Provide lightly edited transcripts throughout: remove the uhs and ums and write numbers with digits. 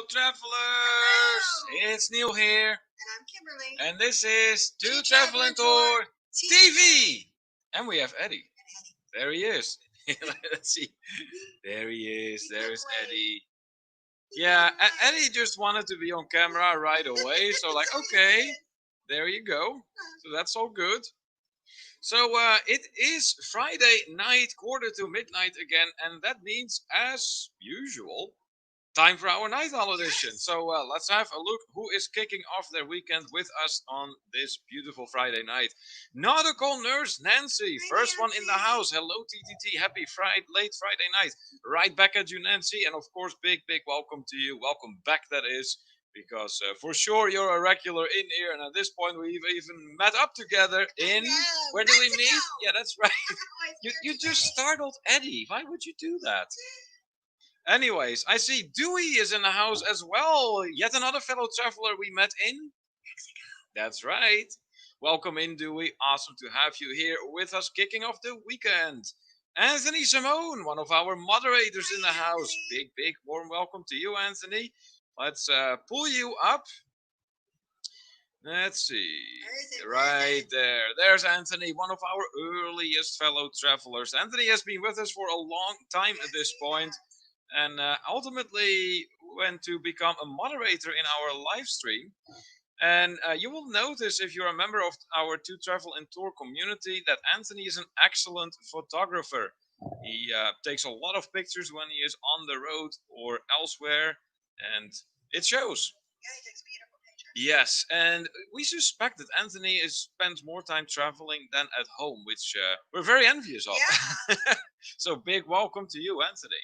travelers! Hello. It's Neil here. And I'm Kimberly. And this is To Travel and Tour TV. And we have Eddie. There he is. Let's see. There he is. There's Eddie. Yeah, Eddie just wanted to be on camera right away. So like, okay, there you go. So that's all good. So it is Friday night, quarter to midnight again. And that means, as usual, time for our night owl edition. So let's have a look who is kicking off their weekend with us on this beautiful Friday night. Nautical nurse Nancy, first one in the house. Hello TTT, happy late Friday night. Right back at you, Nancy, and of course, big welcome to you. Welcome back, that is. Because for sure you're a regular in here, and at this point we've even met up together in where do we meet? Yeah, that's right. You just startled Eddie. Why would you do that? Anyways, I see Dewey is in the house as well. Yet another fellow traveler we met in Mexico. That's right. Welcome in, Dewey. Awesome to have you here with us, kicking off the weekend. Anthony Simone, one of our moderators in the house. Big warm welcome to you, Anthony. Let's pull you up. Let's see. Right there. There's Anthony, one of our earliest fellow travelers. Anthony has been with us for a long time at this point, and ultimately went to become a moderator in our live stream. And you will notice, if you're a member of our To Travel and Tour community, that Anthony is an excellent photographer. He takes a lot of pictures when he is on the road or elsewhere, and it shows. Yeah, he takes beautiful pictures. Yes, and we suspect that Anthony spends more time traveling than at home, which we're very envious of. Yeah. So big welcome to you, Anthony.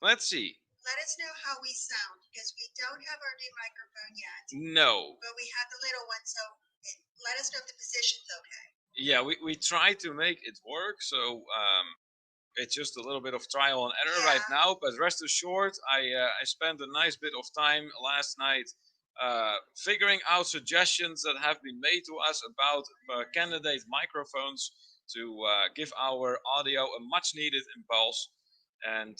Let's see. Let us know how we sound, because we don't have our new microphone yet. No. But we have the little one, so let us know if the position's okay. Yeah, we try to make it work, so it's just a little bit of trial and error right now. But rest assured, I spent a nice bit of time last night figuring out suggestions that have been made to us about candidate microphones to give our audio a much needed impulse. And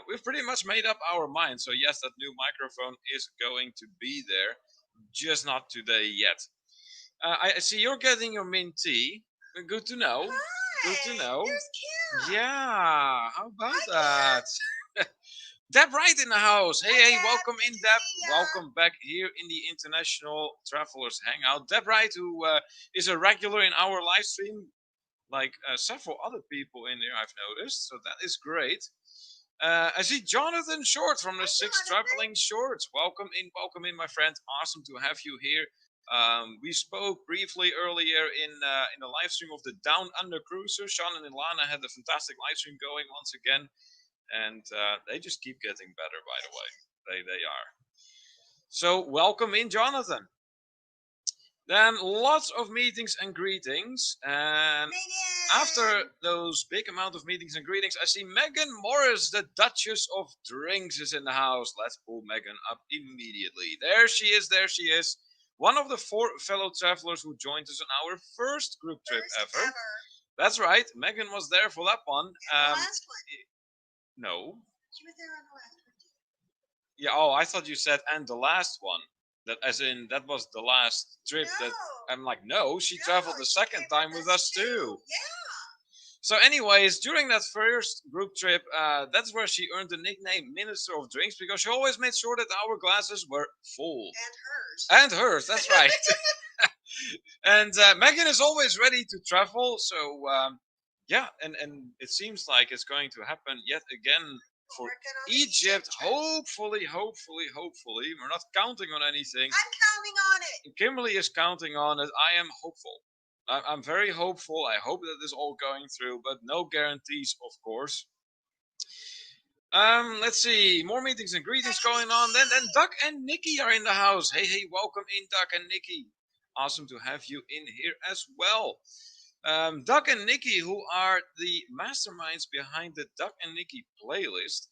we've pretty much made up our mind. So yes, that new microphone is going to be there, just not today yet. I see you're getting your mint tea. Good to know. Hi, good to know. There's Kim. Yeah, how about Hi, that? Deb Wright in the house. Hey, Deb. welcome in, Deb. Welcome back here in the International Travelers Hangout. Deb Wright, who is a regular in our live stream, like several other people in here, I've noticed. So that is great. I see Jonathan Short from the Six Traveling Shorts. Welcome in, my friend. Awesome to have you here. We spoke briefly earlier in the live stream of the Down Under Cruiser. Sean and Ilana had a fantastic live stream going once again, and they just keep getting better. By the way, they are. So welcome in, Jonathan. Then lots of meetings and greetings, and after those big amount of meetings and greetings, I see Megan Morris, the Duchess of Drinks, is in the house. Let's pull Megan up immediately. There she is. One of the 4 fellow travelers who joined us on our first group trip ever. That's right. Megan was there for that one. The last one. No. She was there on the last one too. Yeah. Oh, I thought you said and the last one. That as in that was the last trip. No. That I'm like, no, she traveled the second time with us too. Yeah. So, anyways, during that first group trip, that's where she earned the nickname Minister of Drinks, because she always made sure that our glasses were full. And hers, that's right. And Megan is always ready to travel, so yeah, and it seems like it's going to happen yet again for Egypt. Hopefully. We're not counting on anything. I'm counting on it. Kimberly is counting on it. I am hopeful. I'm very hopeful. I hope that this is all going through, but no guarantees, of course. Let's see. More meetings and greetings going on. Then Duck and Nikki are in the house. Hey, welcome in, Duck and Nikki. Awesome to have you in here as well. Duck and Nikki, who are the masterminds behind the Duck and Nikki playlist.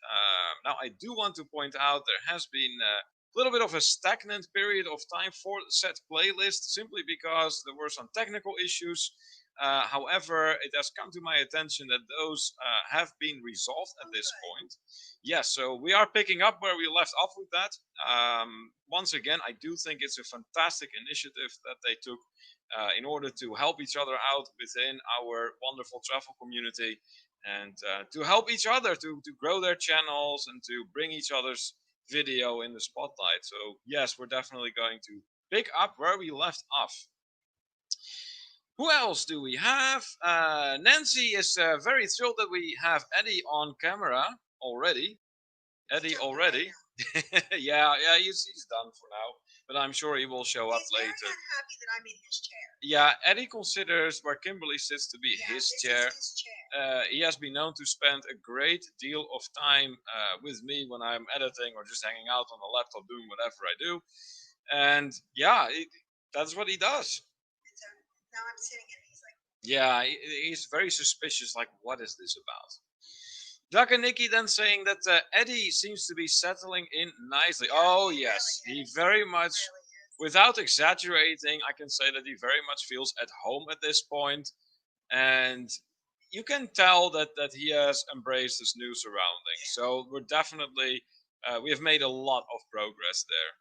Now, I do want to point out there has been a little bit of a stagnant period of time for said playlist, simply because there were some technical issues. However, it has come to my attention that those have been resolved at this point. Yes, so we are picking up where we left off with that. Once again, I do think it's a fantastic initiative that they took in order to help each other out within our wonderful travel community and to help each other to grow their channels and to bring each other's video in the spotlight. So, yes, we're definitely going to pick up where we left off. Who else do we have? Nancy is very thrilled that we have Eddie on camera already. Eddie already. Yeah, he's done for now, but I'm sure he will show up He's later. very unhappy that I'm in his chair. Yeah, Eddie considers where Kimberly sits to be Yeah, his this chair. is his chair. He has been known to spend a great deal of time with me when I'm editing or just hanging out on the laptop doing whatever I do. And yeah, that's what he does. And so now I'm sitting and he's like, Yeah, he's very suspicious. Like, what is this about? Doug and Nikki then saying that Eddie seems to be settling in nicely. Oh, yes, really he is. very He much, really is. without exaggerating, I can say that he very much feels at home at this point. And you can tell that he has embraced his new surroundings. So we're definitely, we have made a lot of progress there.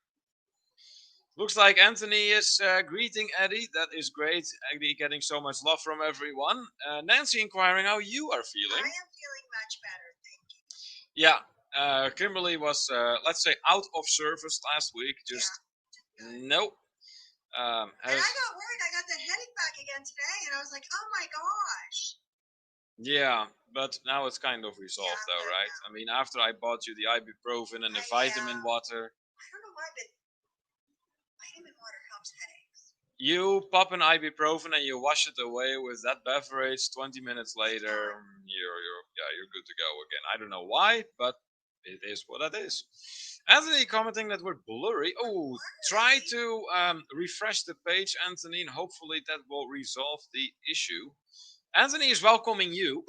Looks like Anthony is greeting Eddie. That is great. Eddie getting so much love from everyone. Nancy inquiring how you are I feeling. am feeling much better, thank you. Yeah, Kimberly was, let's say, out of service last week. Just nope. And I got worried. I got the headache back again today, and I was like, oh my gosh. Yeah, but now it's kind of resolved, Yeah, though, good right? now. I mean, after I bought you the ibuprofen and the vitamin water, I don't know why, but vitamin water helps headaches. you pop an ibuprofen and you wash it away with that beverage. 20 minutes later, you're good to go again. I don't know why, but it is what it is. Anthony commenting that we're blurry. Oh, try to refresh the page, Anthony, and hopefully that will resolve the issue. Anthony is welcoming you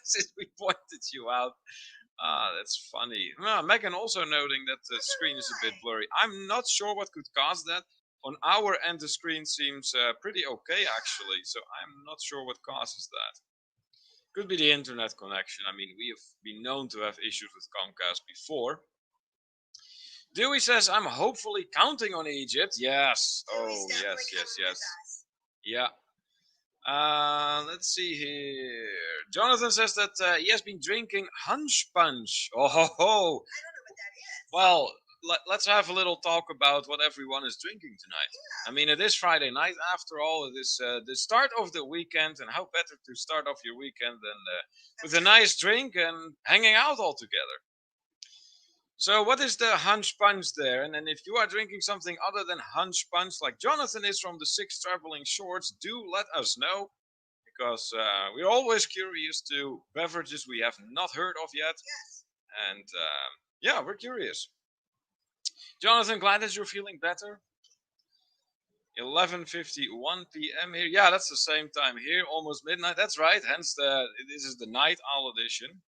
since we pointed you out. Ah, that's funny. Megan also noting that the screen is a bit blurry. I'm not sure what could cause that. On our end, the screen seems pretty okay, actually, so I'm not sure what causes that. Could be the internet connection. I mean, we have been known to have issues with Comcast before. Dewey says, I'm hopefully counting on Egypt. Yes. Oh, yes. Yeah. Let's see here. Jonathan says that he has been drinking Hunch Punch. Oh, ho, ho. I don't know what that is. Well, let's have a little talk about what everyone is drinking tonight. Yeah. I mean, it is Friday night after all. It is the start of the weekend, and how better to start off your weekend than with a nice drink and hanging out all together. So, what is the Hunch Punch there? And then, if you are drinking something other than Hunch Punch, like Jonathan is from the Six Traveling Shorts, do let us know because we're always curious to beverages we have not heard of yet. Yes. And yeah, we're curious. Jonathan, glad that you're feeling better. 11:51 p.m. here. Yeah, that's the same time here, almost midnight. That's right. Hence, this is the night owl edition.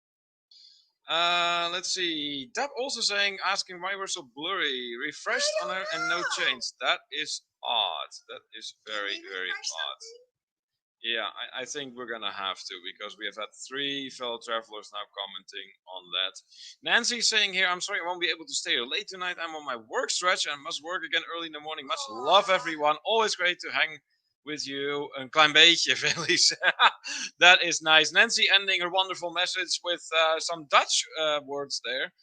Let's see. Deb also saying, asking why we're so blurry. Refreshed on her and no change. That is odd. That is very, very odd. Yeah, I think we're gonna have to because we have had 3 fellow travelers now commenting on that. Nancy saying here, I'm sorry I won't be able to stay here late tonight. I'm on my work stretch and must work again early in the morning. Much love, everyone. Always great to hang with you. Een klein beetje, Phyllis. That is nice. Nancy ending her wonderful message with some Dutch words there.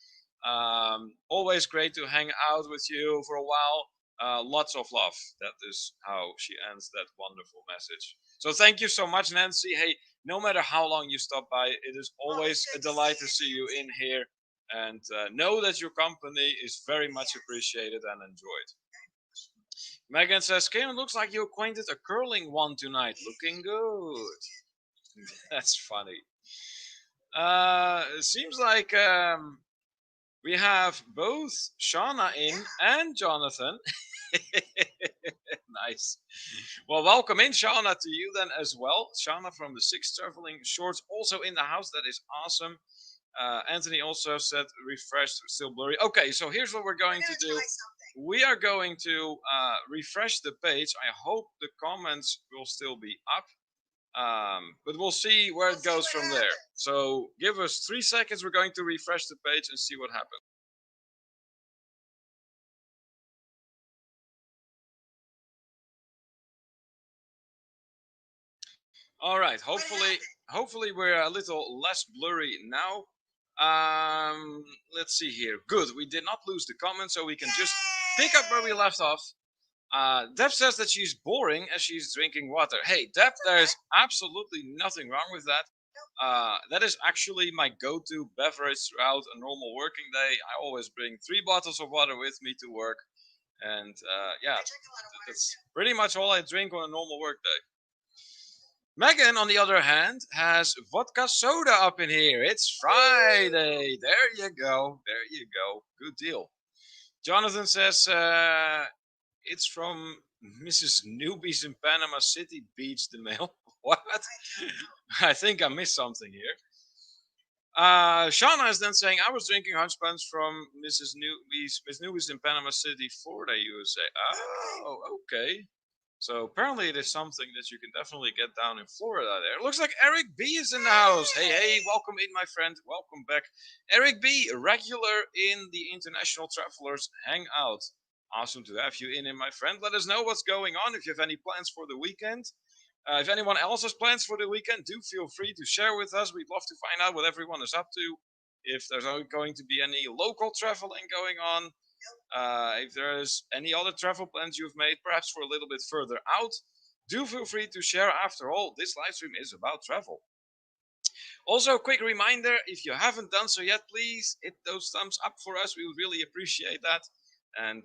Always great to hang out with you for a while. Lots of love. That is how she ends that wonderful message. So thank you so much, Nancy. Hey, no matter how long you stop by, it is always a delight to see you in here. And know that your company is very much appreciated and enjoyed. Megan says, Kim, looks like you acquainted a curling one tonight. Looking good. That's funny. It seems like we have both Shauna in and Jonathan. Nice. Well, welcome in, Shauna, to you then as well. Shauna from the Six Traveling Shorts also in the house. That is awesome. Anthony also said refreshed, still blurry. Okay, so here's what we're going to do. We are going to refresh the page. I hope the comments will still be up. But we'll see where it goes from there. So give us 3 seconds. We're going to refresh the page and see what happens. All right. Hopefully we're a little less blurry now. Let's see here. Good. We did not lose the comment, so we can just pick up where we left off. Deb says that she's boring as she's drinking water. Hey, Deb, there's absolutely nothing wrong with that. That is actually my go-to beverage throughout a normal working day. I always bring 3 bottles of water with me to work, and yeah, that's pretty much all I drink on a normal work day. Megan, on the other hand, has vodka soda up in here. It's Friday. There you go. There you go. Good deal. Jonathan says it's from Mrs. Newbies in Panama City Beach, the mail. What? I think I missed something here. Shauna is then saying, I was drinking Hunch Punch from Mrs. Newbies in Panama City, Florida, USA. Oh, okay. So apparently it is something that you can definitely get down in Florida there. It looks like Eric B is in the house. Hey, welcome in, my friend. Welcome back. Eric B, a regular in the International Travelers Hangout. Awesome to have you in, my friend. Let us know what's going on. If you have any plans for the weekend. If anyone else has plans for the weekend, do feel free to share with us. We'd love to find out what everyone is up to. If there's going to be any local traveling going on. If there's any other travel plans you've made, perhaps for a little bit further out, do feel free to share. After all, this live stream is about travel. Also, a quick reminder, if you haven't done so yet, please hit those thumbs up for us. We would really appreciate that. And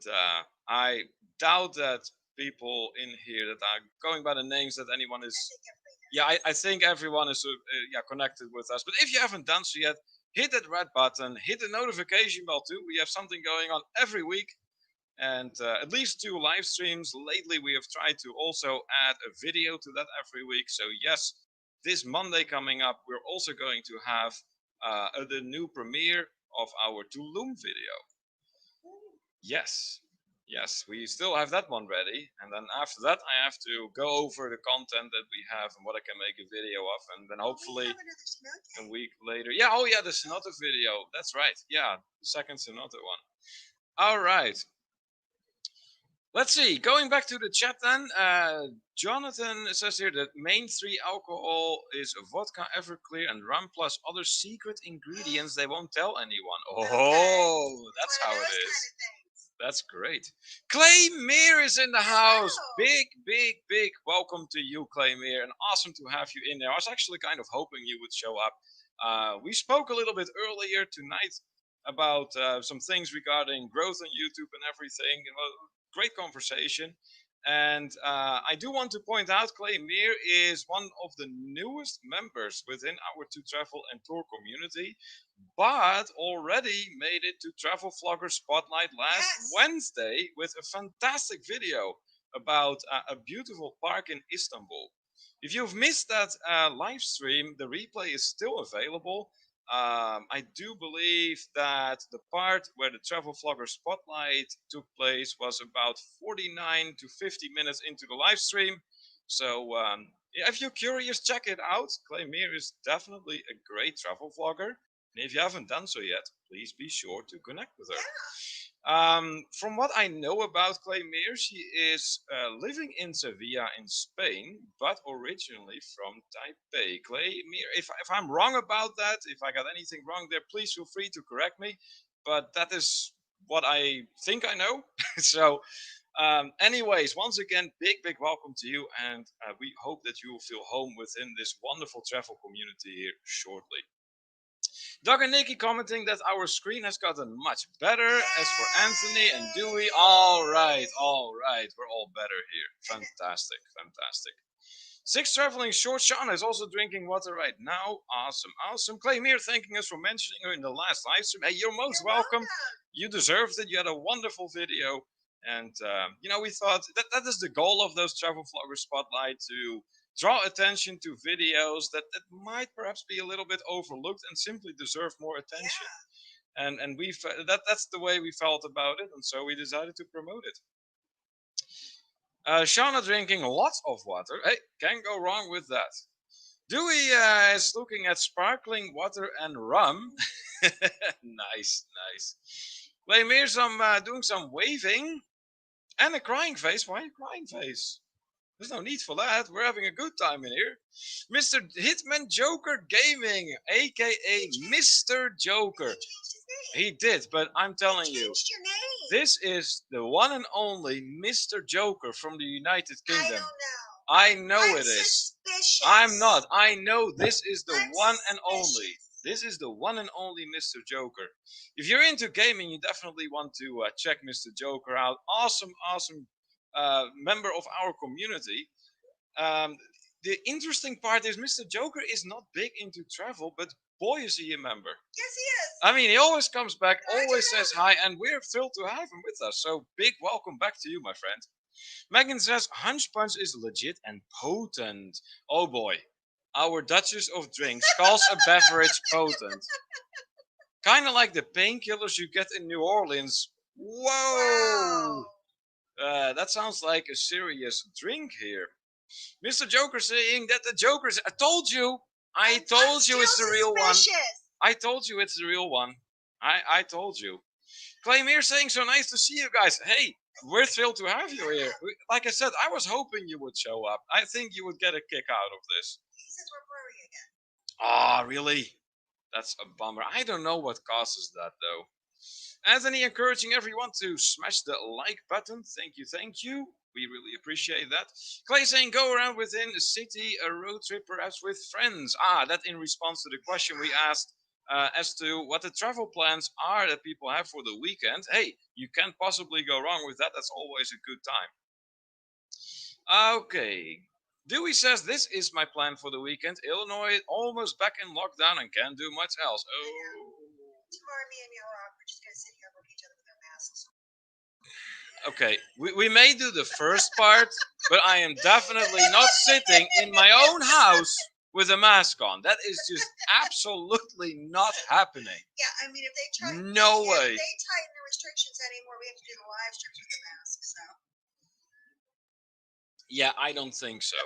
I doubt that people in here that are going by the names that anyone is... Yeah, I think everyone is connected with us. But if you haven't done so yet, hit that red button, hit the notification bell too. We have something going on every week. And at least 2 live streams. Lately, we have tried to also add a video to that every week. So yes, this Monday coming up, we're also going to have the new premiere of our Tulum video. Yes, we still have that one ready. And then after that, I have to go over the content that we have and what I can make a video of. And then hopefully a week later. Yeah, the Sonata video. That's right. Yeah, the second Sonata one. All right. Let's see. Going back to the chat then, Jonathan says here that main 3 alcohol is vodka, Everclear, and rum plus other secret ingredients they won't tell anyone. Oh, that's how it is. That's great. Clay Meer is in the house. Big welcome to you, Clay Meer, and awesome to have you in there. I was actually kind of hoping you would show up. We spoke a little bit earlier tonight about some things regarding growth on YouTube and everything. Great conversation. And I do want to point out, Clay Meer is one of the newest members within our To Travel and Tour community, but already made it to Travel Vlogger Spotlight last Wednesday with a fantastic video about a beautiful park in Istanbul. If you've missed that live stream, the replay is still available. I do believe that the part where the Travel Vlogger Spotlight took place was about 49 to 50 minutes into the live stream. So if you're curious, check it out. Clay Meer is definitely a great travel vlogger. And if you haven't done so yet, please be sure to connect with her. From what I know about Clay Meer, she is living in Sevilla in Spain, but originally from Taipei. Clay Meer, if I'm wrong about that, if I got anything wrong there, please feel free to correct me. But that is what I think I know. So, anyways, once again, big welcome to you, and we hope that you will feel home within this wonderful travel community here shortly. Doug and Nikki commenting that our screen has gotten much better. As for Anthony and Dewey, all right, we're all better here. Fantastic. 6 traveling short. Shauna is also drinking water right now. Awesome. Clay Meer thanking us for mentioning her in the last live stream. Hey, you're most welcome. You deserved it. You had a wonderful video. And, we thought that is the goal of those Travel Vlogger Spotlight, to draw attention to videos that might perhaps be a little bit overlooked and simply deserve more attention. And that's the way we felt about it, and so we decided to promote it. Shauna drinking lots of water. Hey, can't go wrong with that. Dewey is looking at sparkling water and rum. Nice, nice. Claymere some doing some waving and a crying face. Why a crying face? There's no need for that. We're having a good time in here. Mr. Hitman Joker Gaming, aka Mr. Joker. He did, but I'm telling you, this is the one and only Mr. Joker from the United Kingdom. I know it is. I'm not. I know this is the one and only. This is the one and only Mr. Joker. If you're into gaming, you definitely want to check Mr. Joker out. Awesome, awesome member of our community. Um, the interesting part is Mr. Joker is not big into travel, but boy is he a member. Yes, he is. I mean, he always comes back, always says hi, and we're thrilled to have him with us. So big welcome back to you, my friend. Megan says Hunch Punch is legit and potent. Oh boy. Our Duchess of Drinks calls a beverage potent. Kind of like the painkillers you get in New Orleans. Whoa! Wow. That sounds like a serious drink here. Mr. Joker saying that the Joker's. I told you! I told you it's the real one. I told you it's the real one. I told you. Claymere saying so nice to see you guys. Hey, we're thrilled to have you here. Like I said, I was hoping you would show up. I think you would get a kick out of this. He says we're blurry again. Ah, really? That's a bummer. I don't know what causes that though. Anthony encouraging everyone to smash the like button. Thank you, thank you. We really appreciate that. Clay saying go around within the city, a road trip perhaps with friends. Ah, that in response to the question we asked as to what the travel plans are that people have for the weekend. Hey, you can't possibly go wrong with that. That's always a good time. Okay. Dewey says this is my plan for the weekend. Illinois almost back in lockdown and can't do much else. Oh. Tomorrow, me and you are just going to sit here and look at each other with our masks. Okay, we may do the first part, but I am definitely not sitting in my own house with a mask on. That is just absolutely not happening. Yeah, I mean, if they try, no way. If they tighten the restrictions anymore, we have to do the live streams with the mask. So. Yeah, I don't think so.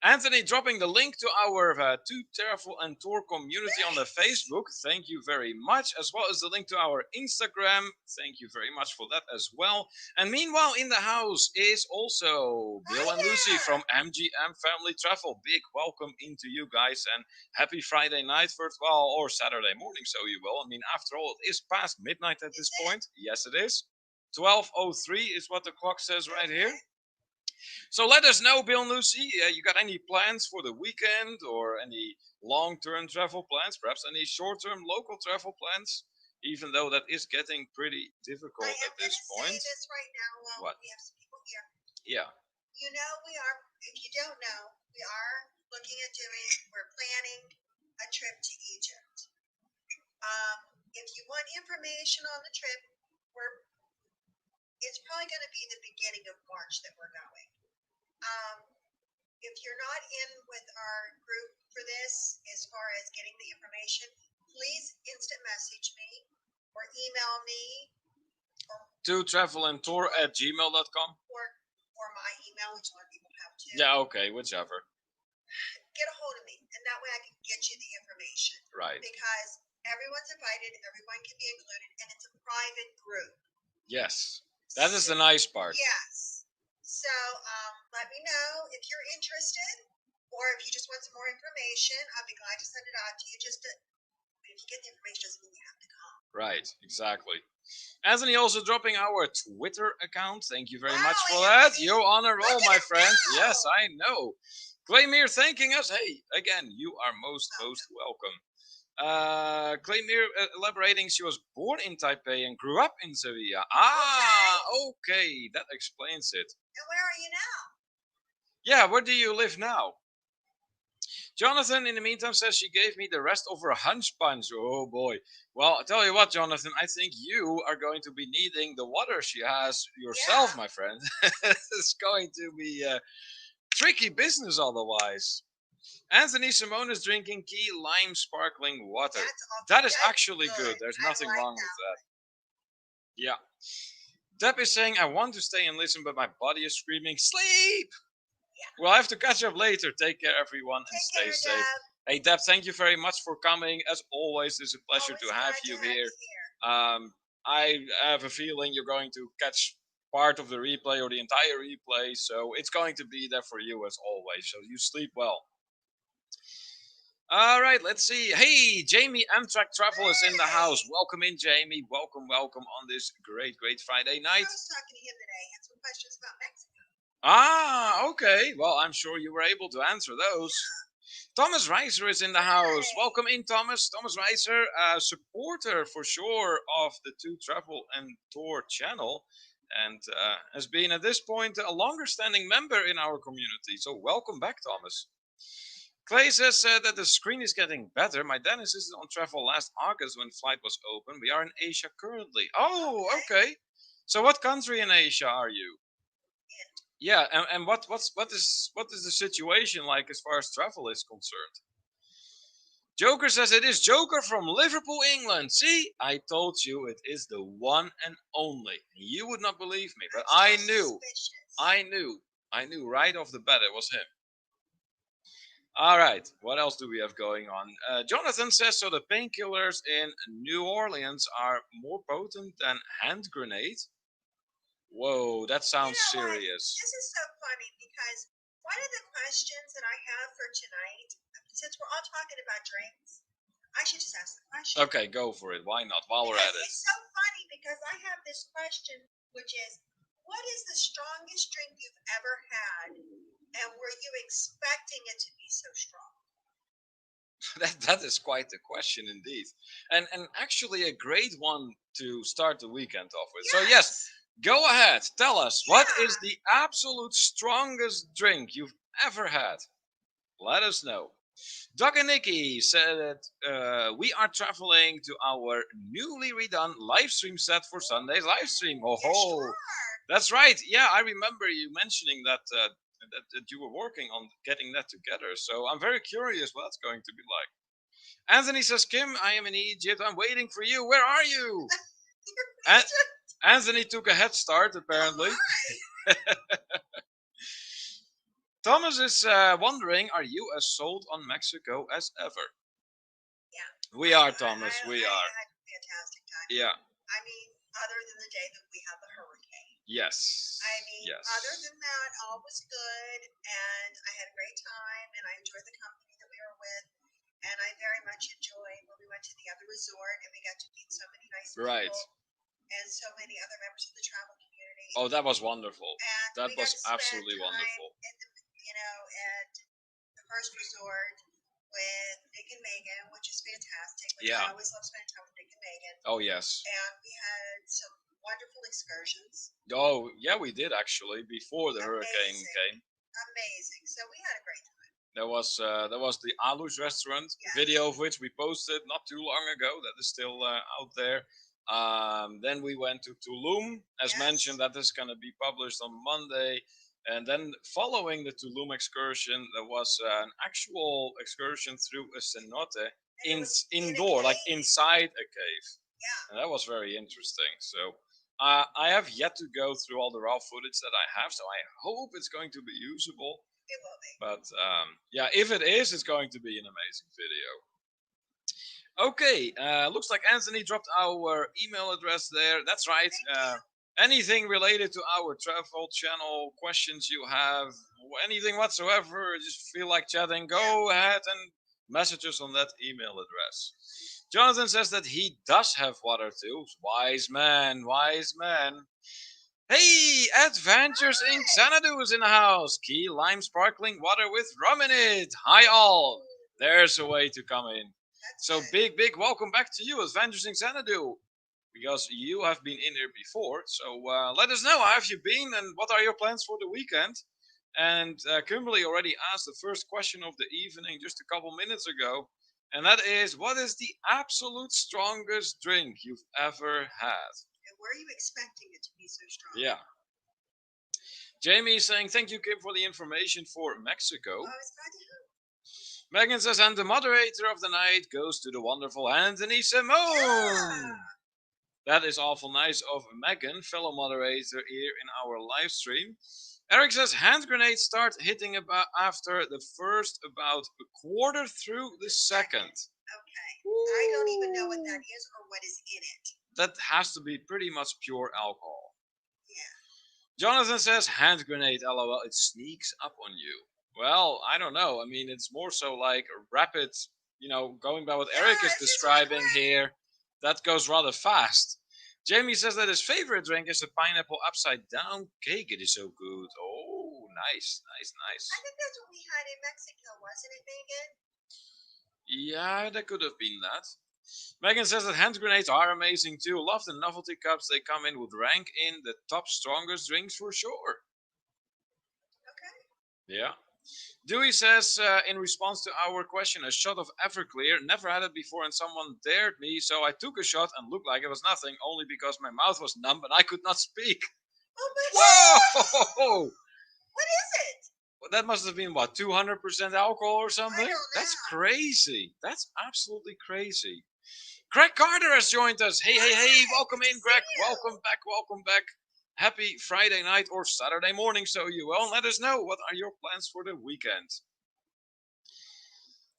Anthony dropping the link to our 2 Travel and Tour community on the Facebook. Thank you very much. As well as the link to our Instagram. Thank you very much for that as well. And meanwhile, in the house is also Bill and Lucy from MGM Family Travel. Big welcome into you guys and happy Friday night first, well, or Saturday morning, so you will. I mean, after all, it is past midnight at this point. Yes, it is. 12:03 is what the clock says right here. So let us know, Bill and Lucy, you got any plans for the weekend or any long-term travel plans, perhaps any short-term local travel plans, even though that is getting pretty difficult at this point. Say this right now while what? We have some people here. Yeah. You know, we are, if you don't know, we are looking at we're planning a trip to Egypt. If you want information on the trip, it's probably going to be the beginning of March that we're going. If you're not in with our group for this, as far as getting the information, please instant message me or email me. To travelandtour@gmail.com. Or my email, which a lot of people have too. Yeah, okay, whichever. Get a hold of me, and that way I can get you the information. Right. Because everyone's invited, everyone can be included, and it's a private group. Yes, that is the nice part. Yes. So let me know if you're interested, or if you just want some more information. I'll be glad to send it out to you. If you get the information, doesn't mean you have to come. Right, exactly. Anthony also dropping our Twitter account. Thank you very much for that. You're on a roll, my friend. Yes, I know. Claymere thanking us. Hey, again, you are most welcome. Claymere elaborating, she was born in Taipei and grew up in Sevilla. Ah, okay, that explains it. And where are you now? Yeah, where do you live now? Jonathan, in the meantime, says she gave me the rest of her hunch punch. Oh boy. Well, I tell you what, Jonathan, I think you are going to be needing the water she has yourself, my friend. It's going to be tricky business otherwise. Anthony Simone is drinking key lime sparkling water. That is actually good. There's nothing wrong with that. Yeah. Deb is saying, I want to stay and listen, but my body is screaming, sleep! Yeah. We'll have to catch up later. Take care, everyone, and Take stay care, safe. Deb. Hey, Deb, thank you very much for coming. As always, it's a pleasure Always to have glad you to have here. you here. I have a feeling you're going to catch part of the replay or the entire replay, so it's going to be there for you as always. So you sleep well. All right, let's see. Hey, Jamie Amtrak Travel is in the house. Welcome in, Jamie. Welcome, welcome on this great, great Friday night. I was talking to him today. Had some questions about Mexico. Ah, okay. Well, I'm sure you were able to answer those. Thomas Reiser is in the house. Welcome in, Thomas. Thomas Reiser, a supporter for sure of the Two Travel and Tour channel, and has been at this point a longer standing member in our community. So, welcome back, Thomas. Clay says that the screen is getting better. My dad insisted on travel last August when flight was open. We are in Asia currently. Oh, okay. So, what country in Asia are you? Yeah, and what is the situation like as far as travel is concerned? Joker says it is Joker from Liverpool, England. See, I told you it is the one and only. You would not believe me, but I knew right off the bat it was him. All right, what else do we have going on? Jonathan says so. The painkillers in New Orleans are more potent than hand grenades. Whoa, that sounds serious. This is so funny because one of the questions that I have for tonight, since we're all talking about drinks, I should just ask the question. Okay, go for it. Why not? While we're at it. It's so funny because I have this question, which is, what is the strongest drink you've ever had, and were you expecting it to be so strong? That is quite the question indeed, and actually a great one to start the weekend off with. So yes, go ahead, tell us what is the absolute strongest drink you've ever had. Let us know. Doc and Nikki said that we are traveling to our newly redone live stream set for Sunday's live stream. Oh, Sure. That's right. Yeah, I remember you mentioning that, that you were working on getting that together. So I'm very curious what that's going to be like. Anthony says, Kim, I am in Egypt. I'm waiting for you. Where are you? Anthony took a head start, apparently. Thomas is wondering, are you as sold on Mexico as ever? Yeah. We are, Thomas. We are. I had a fantastic time. Yeah. I mean, other than the day that we had the hurricane. Yes. I mean, other than that, all was good, and I had a great time, and I enjoyed the company that we were with, and I very much enjoyed when we went to the other resort, and we got to meet so many nice people, and so many other members of the travel community. Oh, that was wonderful. And that was absolutely wonderful. At the first resort with Nick and Megan, which is fantastic. I always love spending time with Nick and Megan. Oh, yes. And we had some wonderful excursions. Oh, yeah, we did actually before the hurricane came. Amazing. So we had a great time. There was the Alus restaurant, video of which we posted not too long ago. That is still out there. Then we went to Tulum, as mentioned. That is going to be published on Monday. And then following the Tulum excursion, there was an actual excursion through a cenote indoor, like inside a cave. Yeah. And that was very interesting. So I have yet to go through all the raw footage that I have, so I hope it's going to be usable. It will be. But if it is, it's going to be an amazing video. Okay, looks like Anthony dropped our email address there. That's right. Anything related to our travel channel, questions you have, anything whatsoever, just feel like chatting, go ahead and message us on that email address. Jonathan says that he does have water too. Wise man, wise man. Hey, Adventures in Xanadu is in the house. Key lime sparkling water with rum in it. Hi all. There's a way to come in. So big welcome back to you, Adventures in Xanadu. Because you have been in here before. So let us know, how have you been and what are your plans for the weekend? And Kimberly already asked the first question of the evening just a couple minutes ago. And that is, what is the absolute strongest drink you've ever had? And were you expecting it to be so strong? Yeah. Jamie is saying, thank you, Kim, for the information for Mexico. Oh, it's glad to help. Megan says, and the moderator of the night goes to the wonderful Anthony Simone. Yeah. That is awful nice of Megan, fellow moderator here in our live stream. Eric says hand grenades start hitting about after the first about a quarter through the second. Okay. I don't even know what that is or what is in it. That has to be pretty much pure alcohol. Yeah. Jonathan says hand grenade, lol, it sneaks up on you. Well, I don't know. I mean, it's more so like a rapid, going by what Eric is describing here, that goes rather fast. Jamie says that his favorite drink is a pineapple upside down cake. It is so good. Oh, nice. I think that's what we had in Mexico, wasn't it, Megan? Yeah, that could have been that. Megan says that hand grenades are amazing too. Love the novelty cups they come in, would rank in the top strongest drinks for sure. Okay. Yeah. Dewey says, in response to our question, a shot of Everclear. Never had it before, and someone dared me, so I took a shot and looked like it was nothing, only because my mouth was numb and I could not speak. Oh my Whoa! God! What is it? Well, that must have been, what, 200% alcohol or something? I don't know. That's crazy. That's absolutely crazy. Greg Carter has joined us. Hey, welcome in, Greg. Welcome back. Happy Friday night or Saturday morning, so you will. Let us know, what are your plans for the weekend?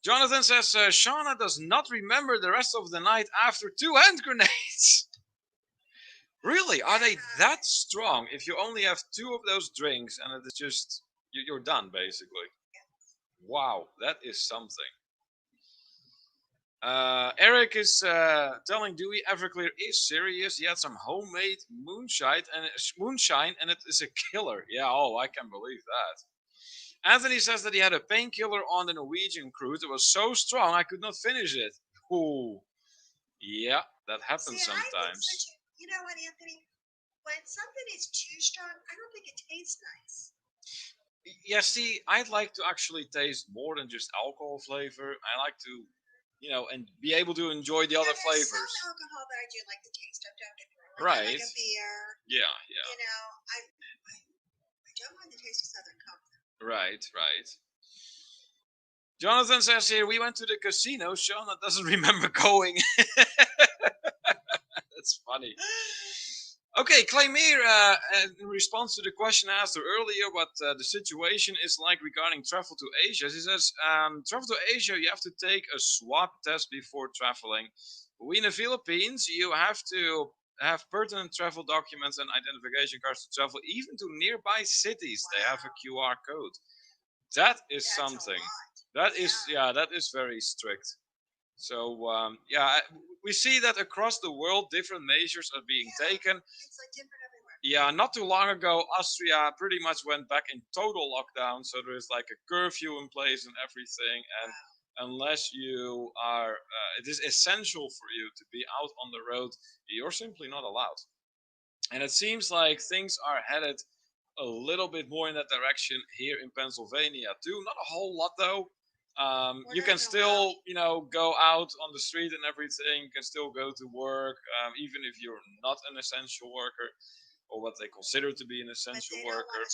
Jonathan says, Shauna does not remember the rest of the night after 2 hand grenades. Really? Are they that strong? If you only have 2 of those drinks and it is just, you're done, basically. Wow, that is something. Eric is telling Dewey Everclear is serious. He had some homemade moonshine and it is a killer. Yeah, oh, I can believe that. Anthony says that he had a painkiller on the Norwegian cruise. It was so strong I could not finish it. Ooh, yeah, that happens sometimes. You know what, Anthony? When something is too strong, I don't think it tastes nice. Yeah, see, I'd like to actually taste more than just alcohol flavor. I like to, and be able to enjoy the other flavors. There's some alcohol that I do like the taste of, don't get me wrong. Right. Like a beer. Yeah. You know, I don't mind the taste of Southern Comfort. Right. Jonathan says here, we went to the casino. Shauna doesn't remember going. That's funny. Okay, Claymere, in response to the question asked earlier, what the situation is like regarding travel to Asia, he says, travel to Asia, you have to take a swab test before traveling. We in the Philippines, you have to have pertinent travel documents and identification cards to travel, even to nearby cities. Wow. They have a QR code. That's something. That is very strict. So we see that across the world, different measures are being taken. It's like different everywhere. Yeah, not too long ago, Austria pretty much went back in total lockdown. So there is like a curfew in place and everything. And unless you are, it is essential for you to be out on the road, you're simply not allowed. And it seems like things are headed a little bit more in that direction here in Pennsylvania too. Not a whole lot though. You can still, go out on the street and everything. You can still go to work, even if you're not an essential worker or what they consider to be an essential worker.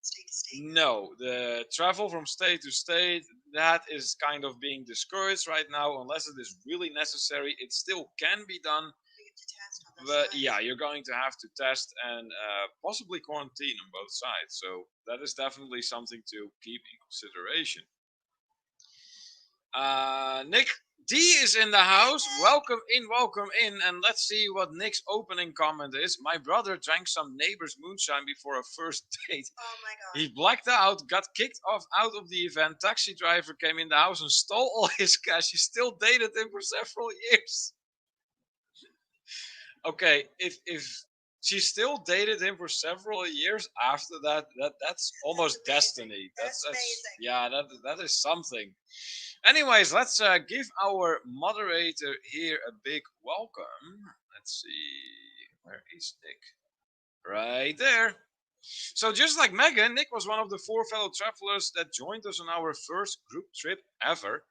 State to state. No, the travel from state to state, that is kind of being discouraged right now. Unless it is really necessary, it still can be done. But yeah, you're going to have to test and possibly quarantine on both sides. So that is definitely something to keep in consideration. Nick D is in the house. Welcome in. And let's see what Nick's opening comment is. My brother drank some neighbor's moonshine before a first date. Oh my God. He blacked out, got kicked out of the event. Taxi driver came in the house and stole all his cash. He still dated him for several years. Okay, if she still dated him for several years after that's almost destiny. That's amazing. Yeah, that is something. Anyways, let's give our moderator here a big welcome. Let's see, where is Nick? Right there. So just like Megan, Nick was one of the 4 fellow travelers that joined us on our first group trip ever.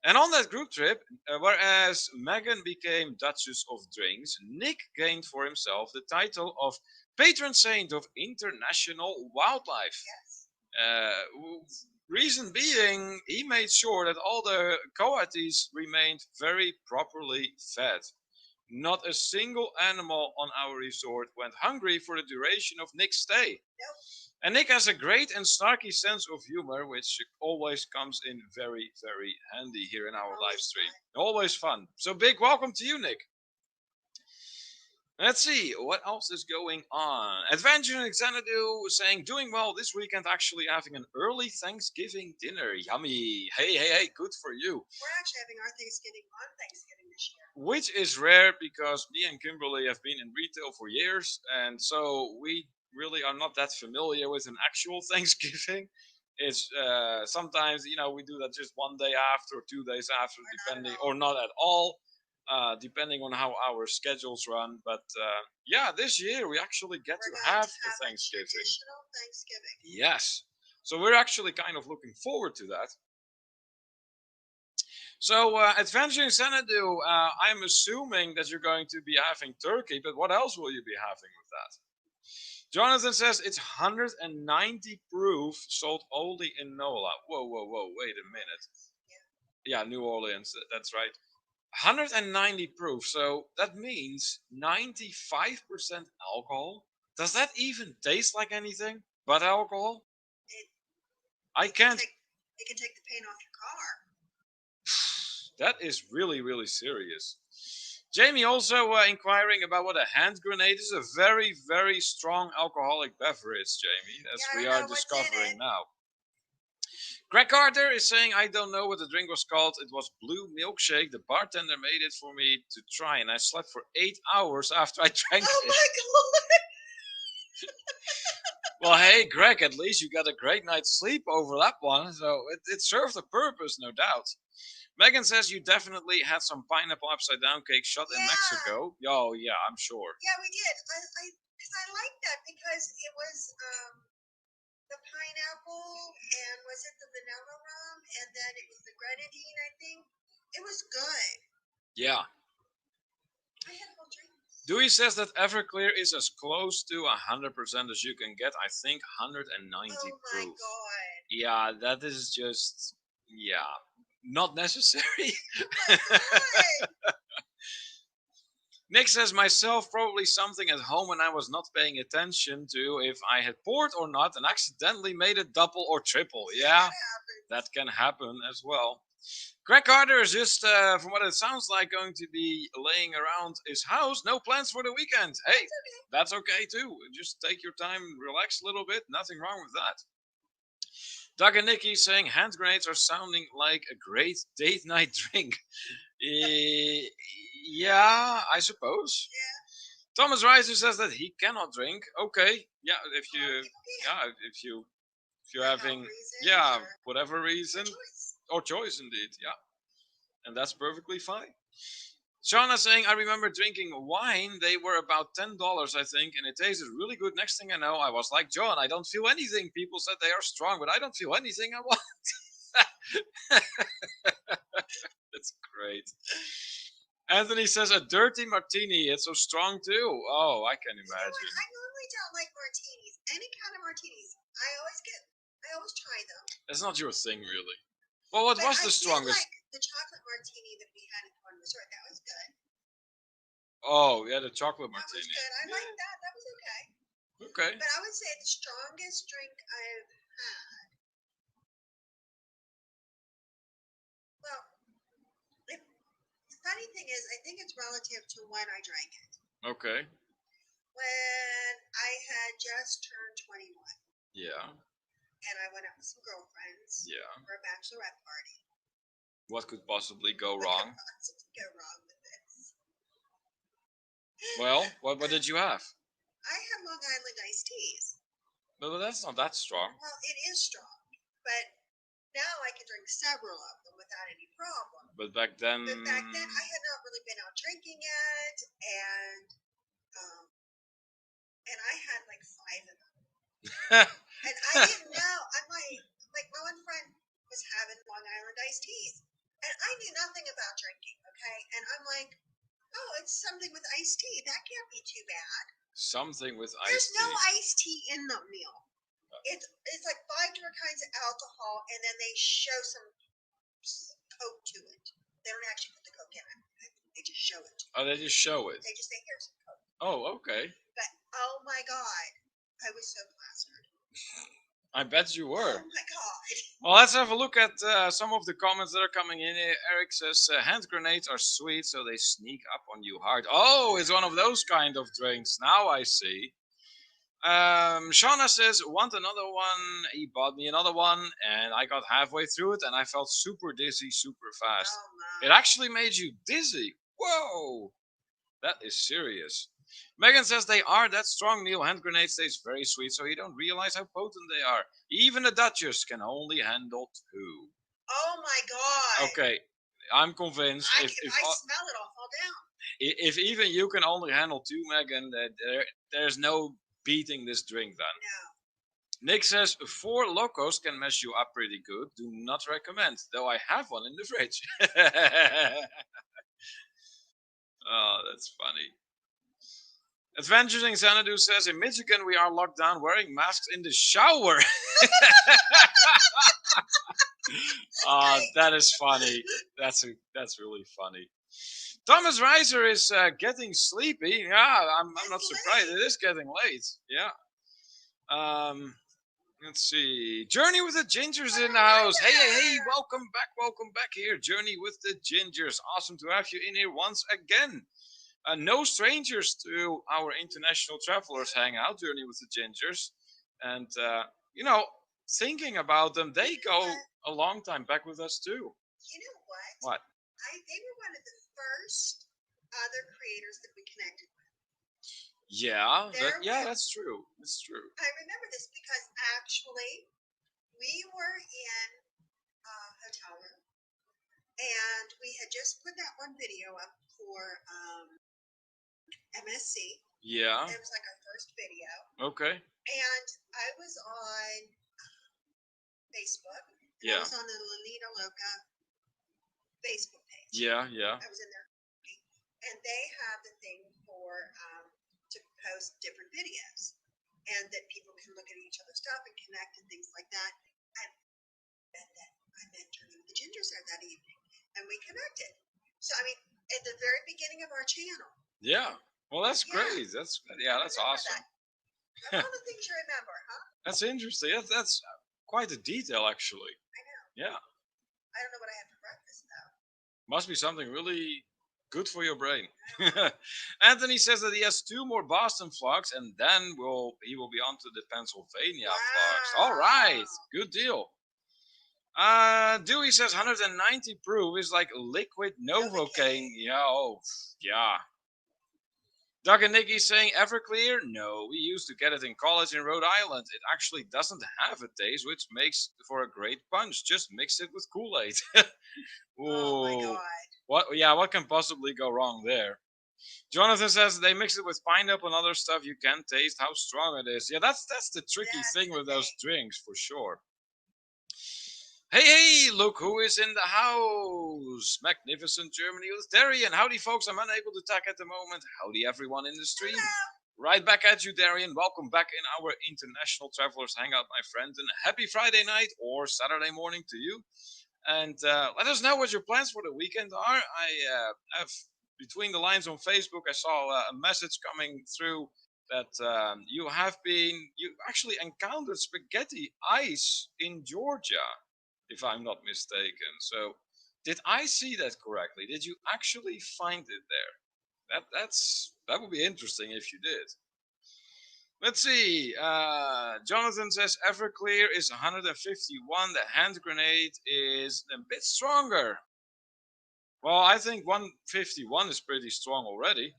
And on that group trip, whereas Megan became Duchess of Drinks, Nick gained for himself the title of Patron Saint of International Wildlife. Yes. Reason being, he made sure that all the coatis remained very properly fed. Not a single animal on our resort went hungry for the duration of Nick's stay. Nope. And Nick has a great and snarky sense of humor, which always comes in very, very handy here in our live stream. Always fun. So big welcome to you, Nick. Let's see what else is going on. Adventure in Xanadu saying doing well this weekend. Actually having an early Thanksgiving dinner. Yummy. Hey, good for you. We're actually having our Thanksgiving on Thanksgiving this year. Which is rare because me and Kimberly have been in retail for years, and so we really are not that familiar with an actual Thanksgiving. It's sometimes we do that just one day after or 2 days after, depending, or not at all, depending on how our schedules run. But yeah, this year we actually get to have a Thanksgiving. Traditional Thanksgiving. Yes, so we're actually kind of looking forward to that. So, Adventure in Xanadu, I'm assuming that you're going to be having turkey, but what else will you be having with that? Jonathan says it's 190 proof, sold only in NOLA. Whoa, wait a minute. Yeah, New Orleans, that's right. 190 proof, so that means 95% alcohol. Does that even taste like anything but alcohol? I can't. It can take the paint off your car. That is really, really serious. Jamie also inquiring about what a hand grenade is. A very, very strong alcoholic beverage, Jamie, as we are discovering now. Greg Carter is saying, I don't know what the drink was called. It was blue milkshake. The bartender made it for me to try, and I slept for 8 hours after I drank it. Oh my god! Well, hey, Greg, at least you got a great night's sleep over that one, so it served a purpose, no doubt. Megan says you definitely had some pineapple upside down cake shot in Mexico. Oh yeah, I'm sure. Yeah, we did. Because I liked that because it was the pineapple and was it the vanilla rum and then it was the grenadine. I think it was good. Yeah. I had a whole drink. Dewey says that Everclear is as close to 100% as you can get. I think 190 proof. Oh my god. Yeah, that is just not necessary. Nick says myself probably something at home when I was not paying attention to if I had poured or not and accidentally made a double or triple. Yeah, that can happen as well. Greg Carter is just, from what it sounds like, going to be laying around his house. No plans for the weekend. Hey, that's okay too. Just take your time, relax a little bit. Nothing wrong with that. Doug and Nikki saying hand grenades are sounding like a great date night drink. Yeah, I suppose. Yeah. Thomas Reiser says that he cannot drink. Okay, yeah, if you're having whatever reason or choice indeed, yeah, and that's perfectly fine. Shauna saying, I remember drinking wine. They were about $10, I think, and it tasted really good. Next thing I know, I was like, John, I don't feel anything. People said they are strong, but I don't feel anything I want. That's great. Anthony says a dirty martini. It's so strong too. Oh, I can imagine. I normally don't like martinis. Any kind of martinis. I always try them. That's not your thing, really. Well, what was the strongest? I like the chocolate martini that we had at one resort. That was good. Oh, yeah, the chocolate martini. That was good. I like that. That was okay. Okay. But I would say the strongest drink I've had. Well, the funny thing is, I think it's relative to when I drank it. Okay. When I had just turned 21. Yeah. And I went out with some girlfriends. Yeah. For a bachelorette party. What could possibly go wrong? What could possibly go wrong with this? Well, what did you have? I had Long Island iced teas. But that's not that strong. Well, it is strong, but now I can drink several of them without any problem. But back then I had not really been out drinking yet, and I had like 5 of them. And I didn't know. I'm like my one friend was having Long Island iced teas, and I knew nothing about drinking. Okay, and I'm like, oh, it's something with iced tea. That can't be too bad. Something with iced tea. There's no iced tea in the meal. It's like 5 different kinds of alcohol, and then they show some Coke to it. They don't actually put the Coke in it. They just show it. Oh, they just show it. They just say, here's some Coke. Oh, okay. But oh my god, I was so plastered. I bet you were. Oh my god. Well, let's have a look at some of the comments that are coming in here. Eric says hand grenades are sweet, so they sneak up on you hard. Oh, it's one of those kind of drinks. Now I see. Shauna says, want another one? He bought me another one, and I got halfway through it, and I felt super dizzy, super fast. Oh It my. actually made you dizzy. Whoa, that is serious. Megan says they are that strong, Neil. Hand grenade tastes very sweet, so you don't realize how potent they are. Even the Dutchess can only handle 2. Oh my god. Okay, I'm convinced. I smell it all fall down. If even you can only handle 2, Megan, there's no beating this drink then. No. Nick says 4 locos can mess you up pretty good. Do not recommend, though I have one in the fridge. Oh, that's funny. Adventures in Xanadu says in Michigan we are locked down wearing masks in the shower. Oh, that is funny. That's really funny. Thomas Reiser is getting sleepy. Yeah, I'm not surprised. It is getting late. Yeah. Let's see. Journey with the Gingers in the house. Hey, welcome back here. Journey with the Gingers. Awesome to have you in here once again. No strangers to our International Travelers Hangout, Journey with the Gingers. And, thinking about them, they go a long time back with us too. You know what? What? They were one of the first other creators that we connected with. Yeah, that's true. That's true. I remember this because actually we were in a hotel room and we had just put that one video up for MSC. Yeah. It was like our first video. Okay. And I was on Facebook. Yeah. I was on the Lolita Loca Facebook page. Yeah. I was in there. And they have the thing for to post different videos. And that people can look at each other's stuff and connect and things like that. And I met Journey with the Gingers there that evening. And we connected. So, I mean, at the very beginning of our channel. Yeah. Well, that's great. That's awesome. That's all the things you remember, huh? That's interesting. That's quite a detail, actually. I know. Yeah. I don't know what I had for breakfast, though. Must be something really good for your brain. Anthony says that he has 2 more Boston vlogs, and then he will be on to the Pennsylvania vlogs. All right. Good deal. Dewey says 190 proof is like liquid Novocaine. Yeah. Doug and Nicky saying Everclear? No, we used to get it in college in Rhode Island. It actually doesn't have a taste, which makes for a great punch. Just mix it with Kool-Aid. Oh my god. What can possibly go wrong there? Jonathan says they mix it with pineapple and other stuff. You can taste how strong it is. Yeah, that's the tricky thing with those drinks for sure. Hey, look who is in the house. Magnificent Germany with Darian. Howdy, folks. I'm unable to talk at the moment. Howdy, everyone in the stream. Hello. Right back at you, Darian. Welcome back in our International Travelers Hangout, my friend. And happy Friday night or Saturday morning to you. And let us know what your plans for the weekend are. I have, between the lines on Facebook, I saw a message coming through that you actually encountered spaghetti ice in Georgia, if I'm not mistaken. So, did I see that correctly? Did you actually find it there? That would be interesting if you did. Let's see. Jonathan says Everclear is 151. The hand grenade is a bit stronger. Well, I think 151 is pretty strong already.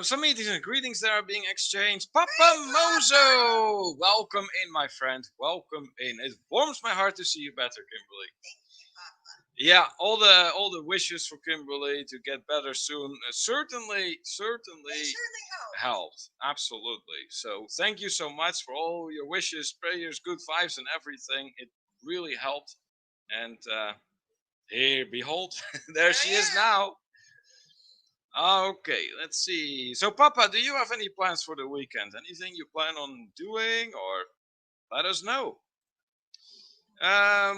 Some meetings and greetings that are being exchanged. Papa Mozo! Welcome in, my friend. Welcome in. It warms my heart to see you better, Kimberly. Thank you, Papa. Yeah, all the wishes for Kimberly to get better soon certainly helped. Absolutely. So thank you so much for all your wishes, prayers, good vibes, and everything. It really helped. And here, behold, there she is now. Okay, let's see. So, Papa, do you have any plans for the weekend? Anything you plan on doing, or let us know?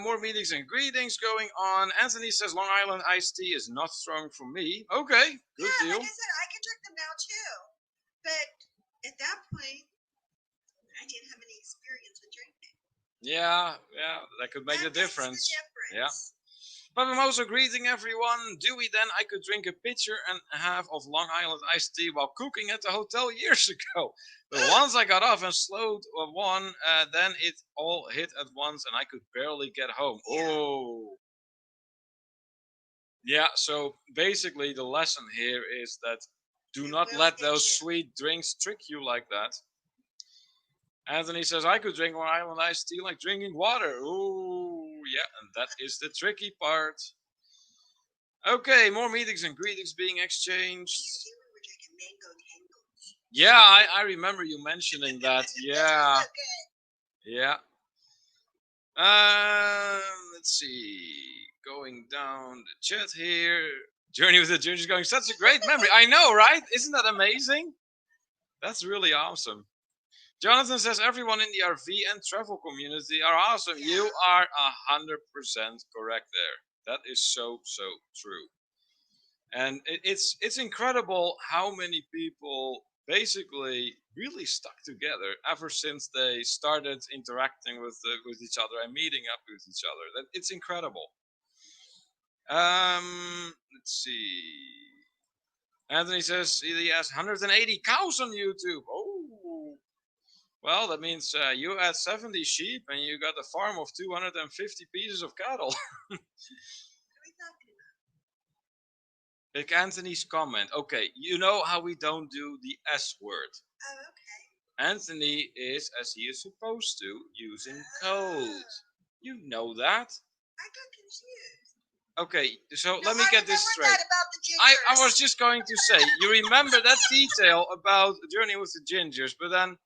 More meetings and greetings going on. Anthony says Long Island iced tea is not strong for me. Okay, good deal. Like I said, I can drink them now too. But at that point, I didn't have any Yeah, yeah, that could make That the makes difference. the Yeah. difference. But I'm also greeting everyone. Dewey, then I could drink a pitcher and a half of Long Island iced tea while cooking at the hotel years ago. But once I got off and slowed one, then it all hit at once and I could barely get home. Yeah. Oh. Yeah, so basically the lesson here is that do It not will let hit those you. sweet drinks trick you like that. Anthony says, I could drink Long Island iced tea like drinking water. Ooh, yeah, and that is the tricky part. Okay, more meetings and greetings being exchanged. You were drinking mango tangos. Yeah, I remember you mentioning that. Yeah, So good. yeah. Let's see. Going down the chat here. Journey with the Ginger is going, such a great memory. I know, right? Isn't that amazing? That's really awesome. Jonathan says everyone in the RV and travel community are awesome. Yeah. You are 100% correct there. That is so true. And it's incredible how many people basically really stuck together ever since they started interacting with each other and meeting up with each other. That it's incredible. Let's see. Anthony says he has 180 cows on YouTube. Oh, well, that means you had 70 sheep and you got a farm of 250 pieces of cattle. Like Anthony's comment. Okay, you know how we don't do the S word. Oh, okay. Anthony is, as he is supposed to, using code. You know that. I got confused. Okay, so No, let me I get this remember straight. that about the gingers. I was just going to say, you remember that detail about Journey with the Gingers, but then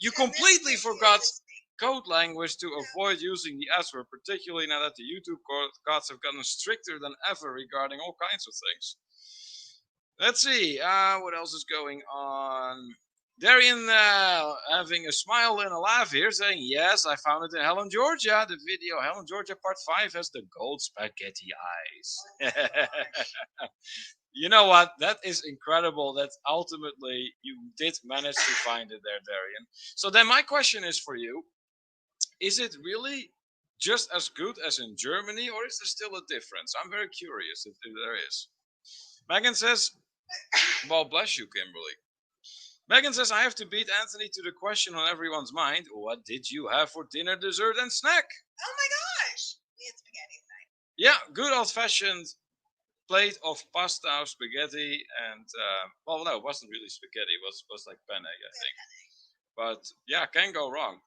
you And this completely forgot confused me. code language to avoid using the S word, particularly now that the YouTube gods have gotten stricter than ever regarding all kinds of things. Let's see, what else is going on? Darian having a smile and a laugh here, saying, yes, I found it in Helen, Georgia. The video, Helen, Georgia, part 5 has the gold spaghetti eyes. You know what? That is incredible that ultimately you did manage to find it there, Darian. So then my question is for you, is it really just as good as in Germany, or is there still a difference? I'm very curious if there is. Megan says, well, bless you, Kimberly. Megan says, I have to beat Anthony to the question on everyone's mind. What did you have for dinner, dessert, and snack? Oh my gosh. We had spaghetti tonight. Yeah, good old-fashioned plate of pasta, spaghetti, and, well, no, it wasn't really spaghetti. It was like penne, I think. But, yeah, can't go wrong.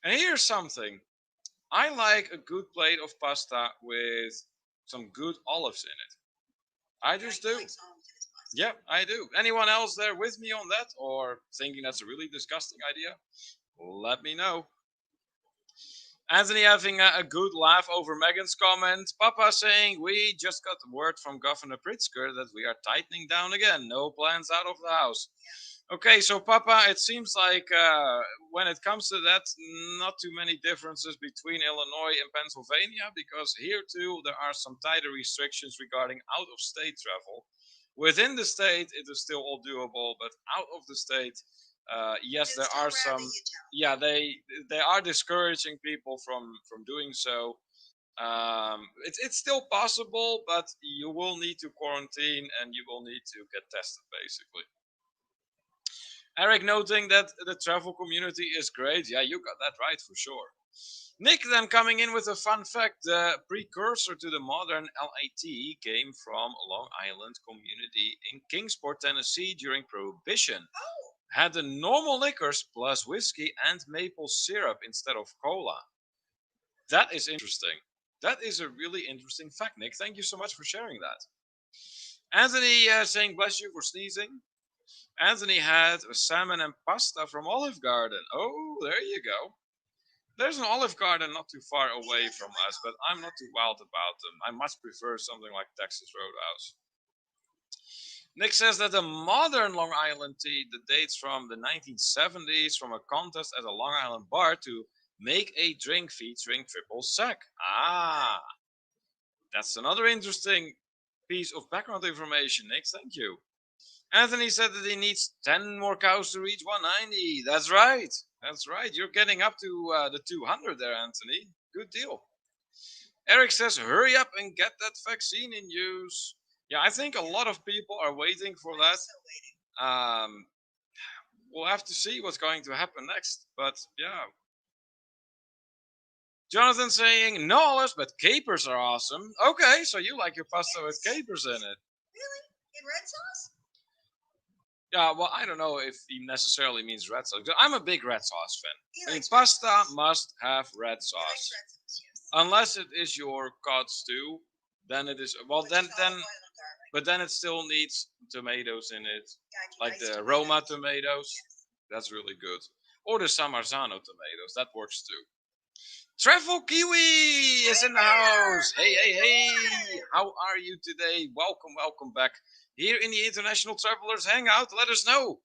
And here's something. I like a good plate of pasta with some good olives in it. I just do. Yeah, I do. Anyone else there with me on that, or thinking that's a really disgusting idea? Let me know. Anthony having a good laugh over Megan's comment. Papa saying, we just got word from Governor Pritzker that we are tightening down again. No plans out of the house. Okay, so Papa, it seems like when it comes to that, not too many differences between Illinois and Pennsylvania, because here too there are some tighter restrictions regarding out-of-state travel. Within the state, it is still all doable, but out of the state, yes, there are some. Yeah, they are discouraging people from doing so. It's still possible, but you will need to quarantine and you will need to get tested, basically. Eric noting that the travel community is great. Yeah, you got that right for sure. Nick then coming in with a fun fact. The precursor to the modern LAT came from Long Island community in Kingsport, Tennessee during Prohibition. Oh. Had the normal liquors plus whiskey and maple syrup instead of cola. That is interesting. That is a really interesting fact, Nick. Thank you so much for sharing that. Anthony saying bless you for sneezing. Anthony had a salmon and pasta from Olive Garden. Oh, there you go. There's an Olive Garden not too far away from us, but I'm not too wild about them. I much prefer something like Texas Roadhouse. Nick says that the modern Long Island tea that dates from the 1970s from a contest at a Long Island bar to make a drink featuring triple sec. Ah, that's another interesting piece of background information, Nick. Thank you. Anthony said that he needs 10 more cows to reach 190. That's right. That's right. You're getting up to the 200 there, Anthony. Good deal. Eric says, hurry up and get that vaccine in use. Yeah, I think a lot of people are waiting for that. We'll have to see what's going to happen next. But yeah. Jonathan saying, no olives, but capers are awesome. Okay, so you like your pasta with capers in it. Really? In red sauce? Yeah, well, I don't know if he necessarily means red sauce. I'm a big red sauce fan. He I mean, likes pasta red sauce. must have red He sauce. likes red sauce, yes. Unless it is your cod stew, then it is. Well, Which then, is olive then, oil and garlic. but then it still needs tomatoes in it, Yeah, like diced the tomatoes. Roma tomatoes. Yes. That's really good. Or the Samarzano tomatoes. That works too. Travel Kiwi is in the house. Hey, hey, hey. How are you today? Welcome, welcome back here in the International Travelers Hangout. Let us know.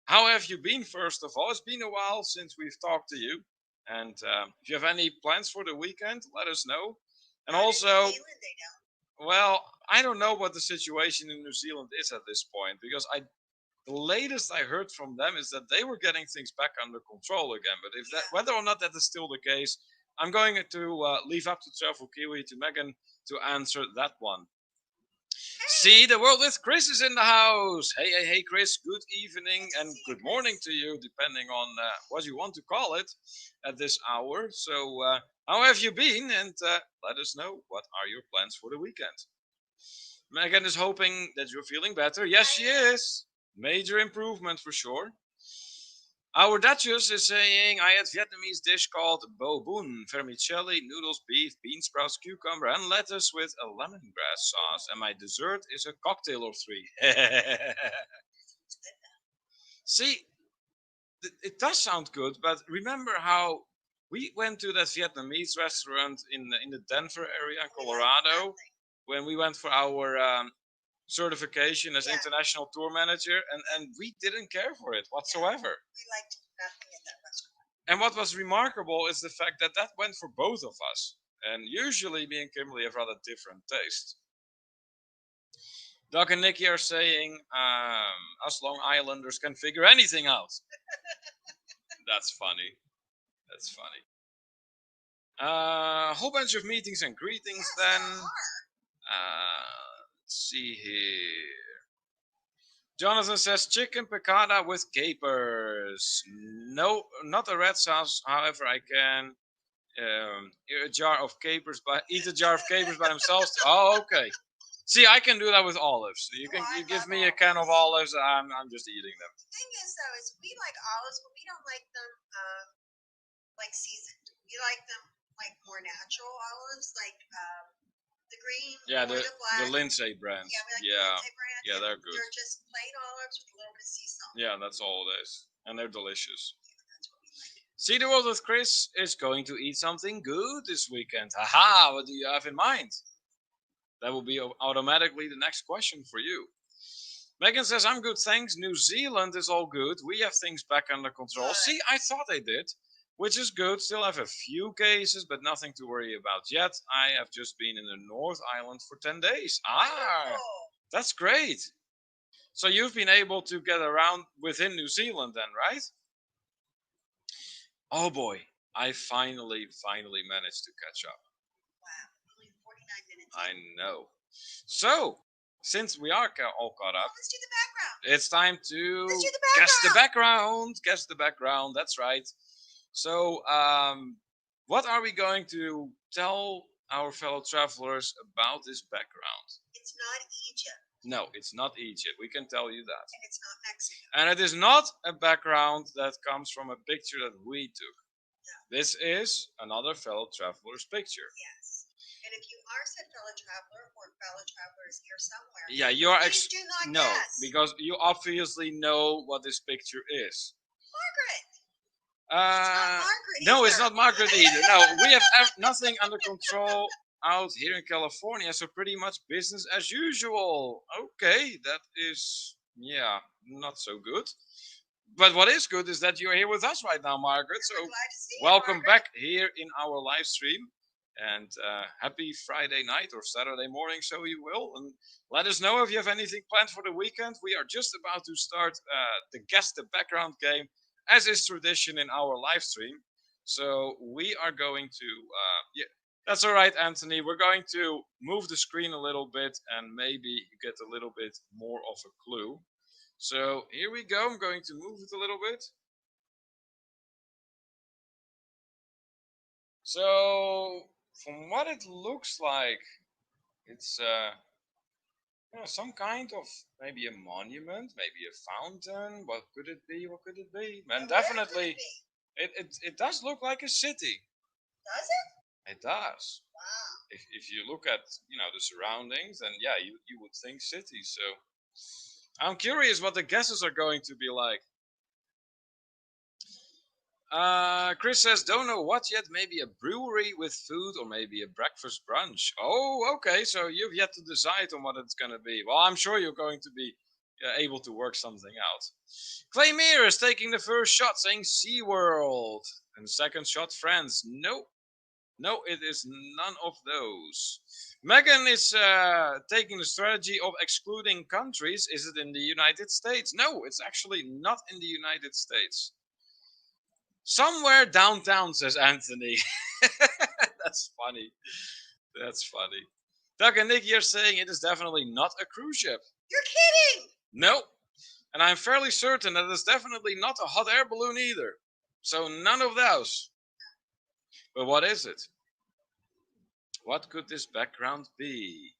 How have you been, first of all? It's been a while since we've talked to you. And if you have any plans for the weekend, let us know. And also, New Zealand, they don't. well, I don't know what the situation in New Zealand is at this point because the latest I heard from them is that they were getting things back under control again. But if that, whether or not that is still the case, I'm going to leave up to Travel Kiwi to Megan to answer that one. See the world with Chris is in the house. Hey, hey, hey, Chris. Good evening and good morning to you, depending on what you want to call it at this hour. So, how have you been? And let us know, what are your plans for the weekend? Megan is hoping that you're feeling better. Yes, she is. Major improvement for sure. Our Duchess is saying, I had Vietnamese dish called bo bun, vermicelli, noodles, beef, bean sprouts, cucumber, and lettuce with a lemongrass sauce. And my dessert is a cocktail or three. See, it does sound good, but remember how we went to that Vietnamese restaurant in the Denver area, Colorado, when we went for our certification as international tour manager, and we didn't care for it whatsoever. We liked nothing at that restaurant. And what was remarkable is the fact that that went for both of us. And usually me and Kimberly have rather different tastes. Doug and Nikki are saying, us Long Islanders can figure anything out. That's funny. That's funny. A whole bunch of meetings and greetings then. Let's see here. Jonathan says chicken piccata with capers. No, not a red sauce. However, I can eat a jar of capers by themselves. Oh, okay. See, I can do that with olives. You give me a can of olives. I'm just eating them. The thing is, though, is we like olives, but we don't like them like seasoned. We like them like more natural olives, like the green, yeah, or the black. The Lindsay brand. Yeah, we like the Lindsay brand. Yeah, they're good. They're just plain olives with a little bit of sea salt. Yeah, that's all it is, and they're delicious. See the World with Chris is going to eat something good this weekend. Haha, what do you have in mind? That will be automatically the next question for you. Megan says, I'm good, thanks. New Zealand is all good. We have things back under control. See, I thought they did, which is good. Still have a few cases, but nothing to worry about yet. I have just been in the North Island for 10 days. That's great. So you've been able to get around within New Zealand then, right? Oh boy, I finally managed to catch up. Wow, only 49 minutes. I know. So, since we are all caught up, let's do the background. It's time to Let's do the guess the background. Guess the background. That's right. So, what are we going to tell our fellow travelers about this background? It's not Egypt. No, it's not Egypt. We can tell you that. And it's not Mexico. And it is not a background that comes from a picture that we took. No. This is another fellow traveler's picture. Yes. And if you are said fellow traveler or fellow travelers here somewhere, yeah, you are. Please do not guess. Because you obviously know what this picture is. Margaret. It's not Margaret. No, it's not Margaret either. No, we have nothing under control out here in California, so pretty much business as usual. Okay, that is not so good. But what is good is that you're here with us right now, Margaret. So glad to see welcome you, Margaret. back here in our live stream. And happy Friday night or Saturday morning, so you will. And let us know if you have anything planned for the weekend. We are just about to start the Guess the Background game, as is tradition in our live stream. So we are going to, yeah, that's all right, Anthony. We're going to move the screen a little bit and maybe you get a little bit more of a clue. So here we go. I'm going to move it a little bit. So from what it looks like, it's some kind of maybe a monument, maybe a fountain. What could it be? What could it be? And definitely, it does look like a city. Does it? It does. Wow. If you look at the surroundings, then yeah, you would think city. So I'm curious what the guesses are going to be like. Chris says, don't know what yet. Maybe a brewery with food or maybe a breakfast brunch. Oh, okay. So you've yet to decide on what it's going to be. Well, I'm sure you're going to be able to work something out. Claymere is taking the first shot, saying SeaWorld. And second shot, Friends. No, no, it is none of those. Megan is taking the strategy of excluding countries. Is it in the United States? No, it's actually not in the United States. Somewhere downtown, says Anthony. That's funny. That's funny. Doug and Nick, you're saying it is definitely not a cruise ship. You're kidding! No. And I'm fairly certain that it's definitely not a hot air balloon either. So none of those. But what is it? What could this background be?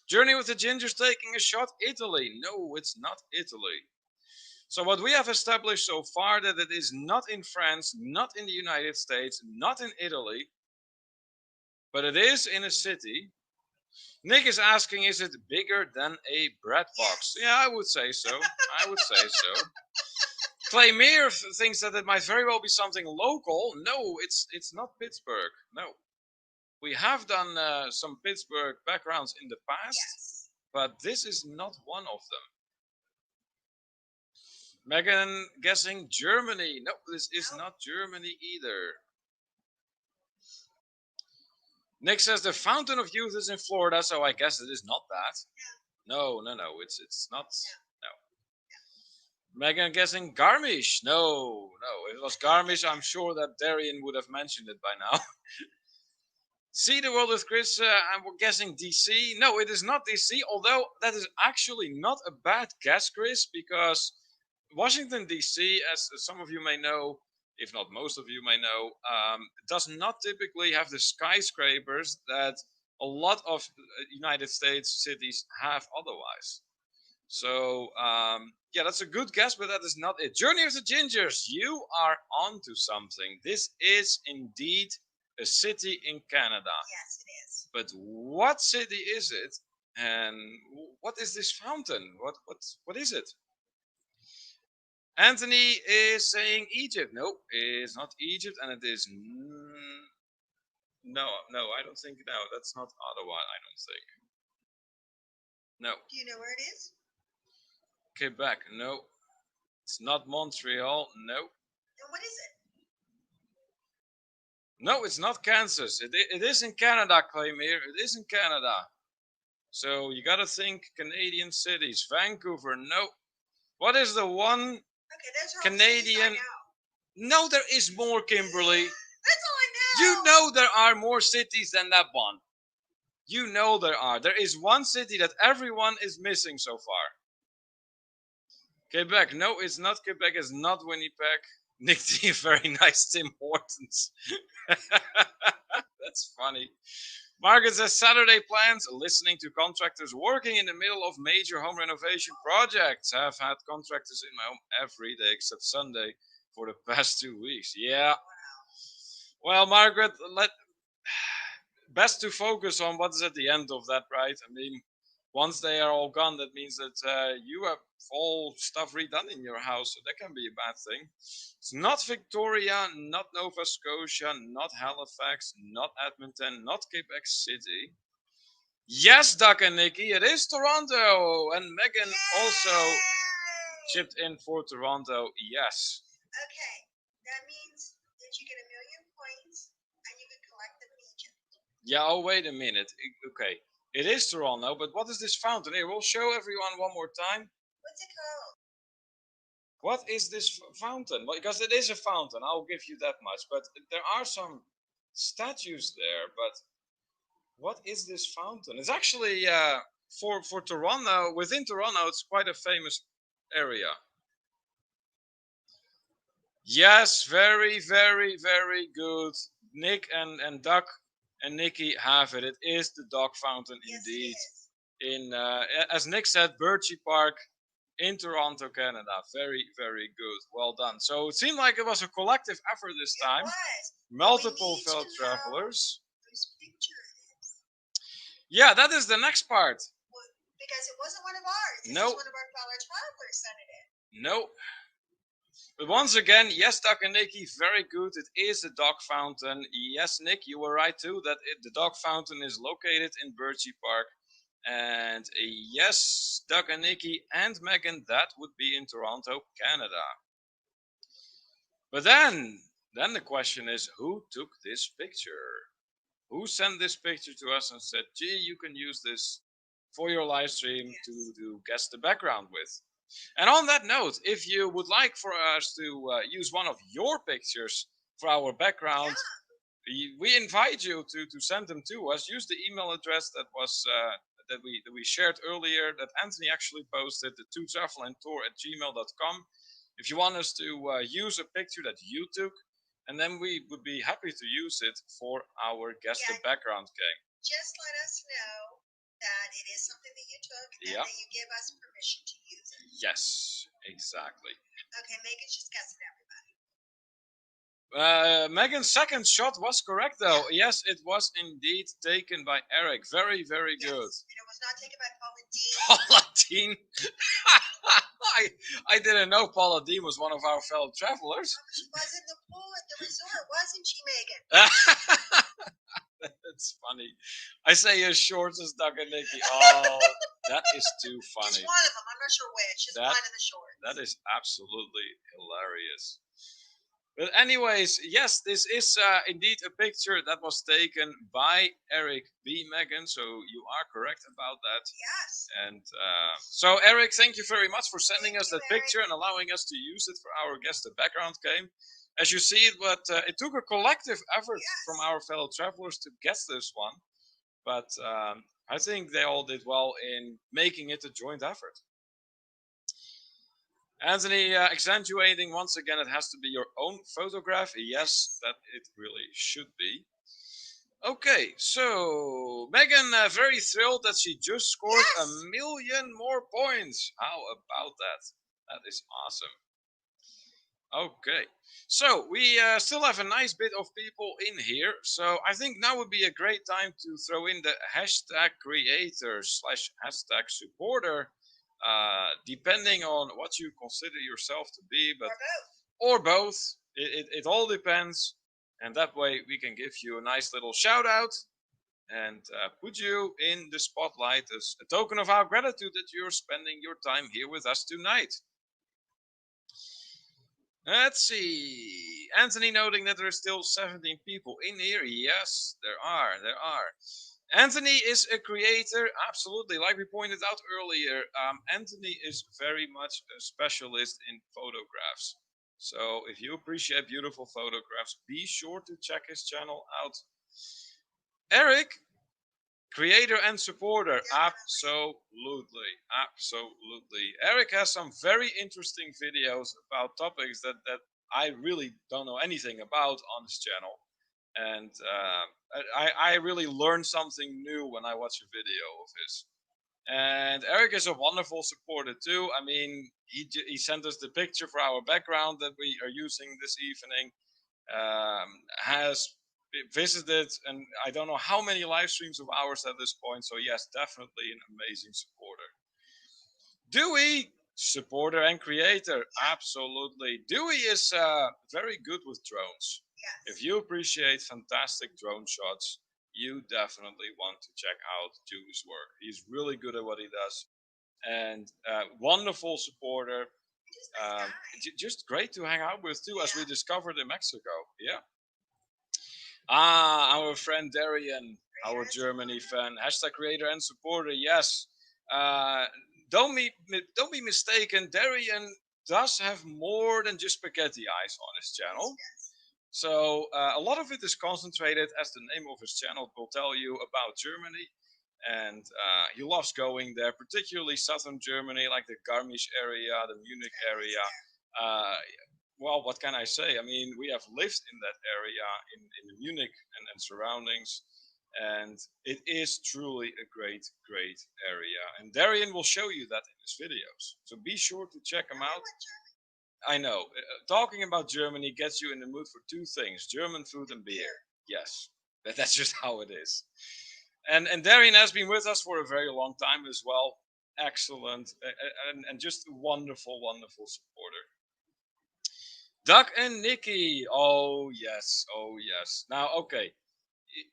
Journey with the Gingers taking a shot. Italy. No, it's not Italy. So what we have established so far that it is not in France, not in the United States, not in Italy, but it is in a city. Nick is asking, is it bigger than a bread box? Yes. Yeah, I would say so. I would say so. Claymere thinks that it might very well be something local. No, it's not Pittsburgh. No. We have done some Pittsburgh backgrounds in the past, Yes. but this is not one of them. Megan guessing Germany. No, this is not Germany either. Nick says the Fountain of Youth is in Florida, so I guess it is not that. No, it's not. No. Megan guessing Garmisch. No, if it was Garmisch, I'm sure that Darian would have mentioned it by now. See the world with Chris. I'm guessing DC. No, it is not DC. Although that is actually not a bad guess, Chris, because Washington DC, as some of you may know, if not most of you may know, does not typically have the skyscrapers that a lot of United States cities have otherwise. So yeah, that's a good guess, but that is not it. Journey of the Gingers, you are onto something. This is indeed a city in Canada. Yes, it is. But what city is it? And what is this fountain? What is it? Anthony is saying Egypt. No, it's not Egypt, and it is no. I don't think no. That's not Ottawa. I don't think. No. Do you know where it is? Quebec. No. It's not Montreal. No. Then what is it? No, it's not Kansas. It is in Canada, Claymere. It is in Canada. So you got to think Canadian cities. Vancouver. No. What is the one Okay, those are all Canadian? cities I know. No, there is more, Kimberly. That's all I know. You know there are more cities than that one. You know there are. There is one city that everyone is missing so far. Quebec. No, it's not Quebec. It's not Winnipeg. Nick D, very nice Tim Hortons. That's funny. Margaret says Saturday plans, listening to contractors working in the middle of major home renovation projects. I've had contractors in my home every day except Sunday for the past 2 weeks. Yeah. Well, Margaret, best to focus on what is at the end of that, right? I mean, once they are all gone, that means that you have all stuff redone in your house, so that can be a bad thing. It's not Victoria, not Nova Scotia, not Halifax, not Edmonton, not Quebec City. Yes, Doug and Nikki, it is Toronto, and Megan also chipped in for Toronto. Yes. Okay, that means that you get 1,000,000 points and you can collect them in Egypt. Yeah, oh, wait a minute. Okay. It is Toronto, but what is this fountain? Here, we'll show everyone one more time. What's it called? What is this fountain? Well, because it is a fountain, I'll give you that much. But there are some statues there. But what is this fountain? It's actually for Toronto. Within Toronto, it's quite a famous area. Yes, very, very, very good. Nick and Duck and Nikki have it. It is the dog fountain Yes, it indeed. is. In as Nick said, Birchie Park in Toronto, Canada. Very, very good. Well done. So it seemed like it was a collective effort this It time. was. Multiple We need fellow to know travelers. whose picture it is. Yeah, that is the next part. Well, because it wasn't one of ours. This No. is one of our fellow travelers sent it in. No. But once again, yes, Duck and Nicky, very good. It is a dog fountain. Yes, Nick, you were right too. That the dog fountain is located in Birchie Park. And yes, Doug and Nikki and Megan, that would be in Toronto, Canada. But then the question is, who took this picture? Who sent this picture to us and said, gee, you can use this for your live stream to guess the background with? And on that note, if you would like for us to use one of your pictures for our background, we invite you to send them to us. Use the email address that was that we shared earlier, that Anthony actually posted, the totravelandtour@gmail.com. If you want us to use a picture that you took, and then we would be happy to use it for our guest the background game. Just let us know that it is something that you took and that you give us permission to use it. Yes, exactly. Okay, Megan's just guessing everybody. Megan's second shot was correct, though. Yes, it was indeed taken by Eric. Very, very good. And it was not taken by Paula Dean. Paula Dean. I didn't know Paula Dean was one of our fellow travelers. She was in the pool at the resort, wasn't she, Megan? That's funny. I say as short as Doug and Nikki. Oh, that is too funny. Just one of them. I'm not sure which. Just one of the shorts. That is absolutely hilarious. But anyways, yes, this is indeed a picture that was taken by Eric B. Megan, so you are correct about that. Yes. And so, Eric, thank you very much for sending us that picture and allowing us to use it for our Guess the Background game. As you see, it took a collective effort from our fellow travelers to guess this one, but I think they all did well in making it a joint effort. Anthony, accentuating once again, it has to be your own photograph. Yes, that it really should be. Okay, so Megan, very thrilled that she just scored 1,000,000 more points. How about that? That is awesome. Okay, so we still have a nice bit of people in here. So I think now would be a great time to throw in the hashtag creator / hashtag supporter. Depending on what you consider yourself to be, but or both. It all depends, and that way we can give you a nice little shout out and put you in the spotlight as a token of our gratitude that you're spending your time here with us tonight. Let's see. Anthony noting that there are still 17 people in here. Yes, there are. Anthony is a creator, absolutely. Like we pointed out earlier, Anthony is very much a specialist in photographs. So if you appreciate beautiful photographs, be sure to check his channel out. Eric, creator and supporter, absolutely. Eric has some very interesting videos about topics that I really don't know anything about on his channel. And I really learned something new when I watch a video of his. And Eric is a wonderful supporter too. I mean, he sent us the picture for our background that we are using this evening. Has visited, and I don't know how many live streams of ours at this point. So yes, definitely an amazing supporter. Dewey, supporter and creator, absolutely. Dewey is very good with drones. Yes. If you appreciate fantastic drone shots, you definitely want to check out Dewey's work. He's really good at what he does, and wonderful supporter. Just great to hang out with too, as we discovered in Mexico. Yeah. Our friend Darian. our Germany fan. Hashtag creator and supporter. Yes. Uh, don't be mistaken. Darian does have more than just spaghetti eyes on his channel. So a lot of it is concentrated, as the name of his channel will tell you, about Germany. And he loves going there, particularly southern Germany, like the Garmisch area, the Munich area. Uh, well, what can I say? I mean, we have lived in that area in Munich and surroundings, and it is truly a great, great area. And Darian will show you that in his videos. So be sure to check him out. I know. Talking about Germany gets you in the mood for two things: German food and beer. Yes, that's just how it is. And Darian has been with us for a very long time as well. Excellent, and just a wonderful, wonderful supporter. Doug and Nikki. Oh yes, oh yes. Now, okay,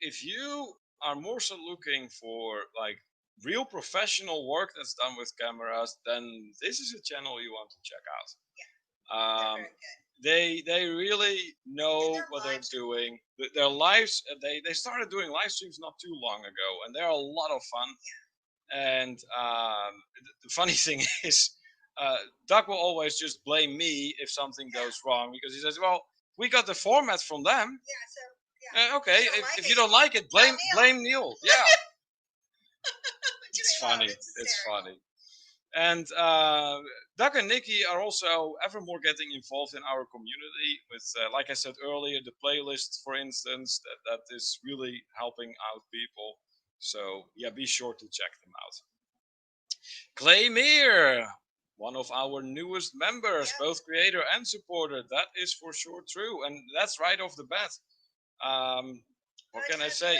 if you are more so looking for like real professional work that's done with cameras, then this is a channel you want to check out. They really know what they're doing. Their lives, they started doing live streams not too long ago, and they're a lot of fun. And the funny thing is, Doug will always just blame me if something goes wrong, because he says, "Well, we got the format from them. Okay, if you don't like it, blame Neil." Yeah, it's funny. It's funny. And Doug and Nikki are also ever more getting involved in our community with, like I said earlier, the playlist, for instance, that is really helping out people. So yeah, be sure to check them out. Clay Meir, one of our newest members, both creator and supporter. That is for sure true, and that's right off the bat. What can I say?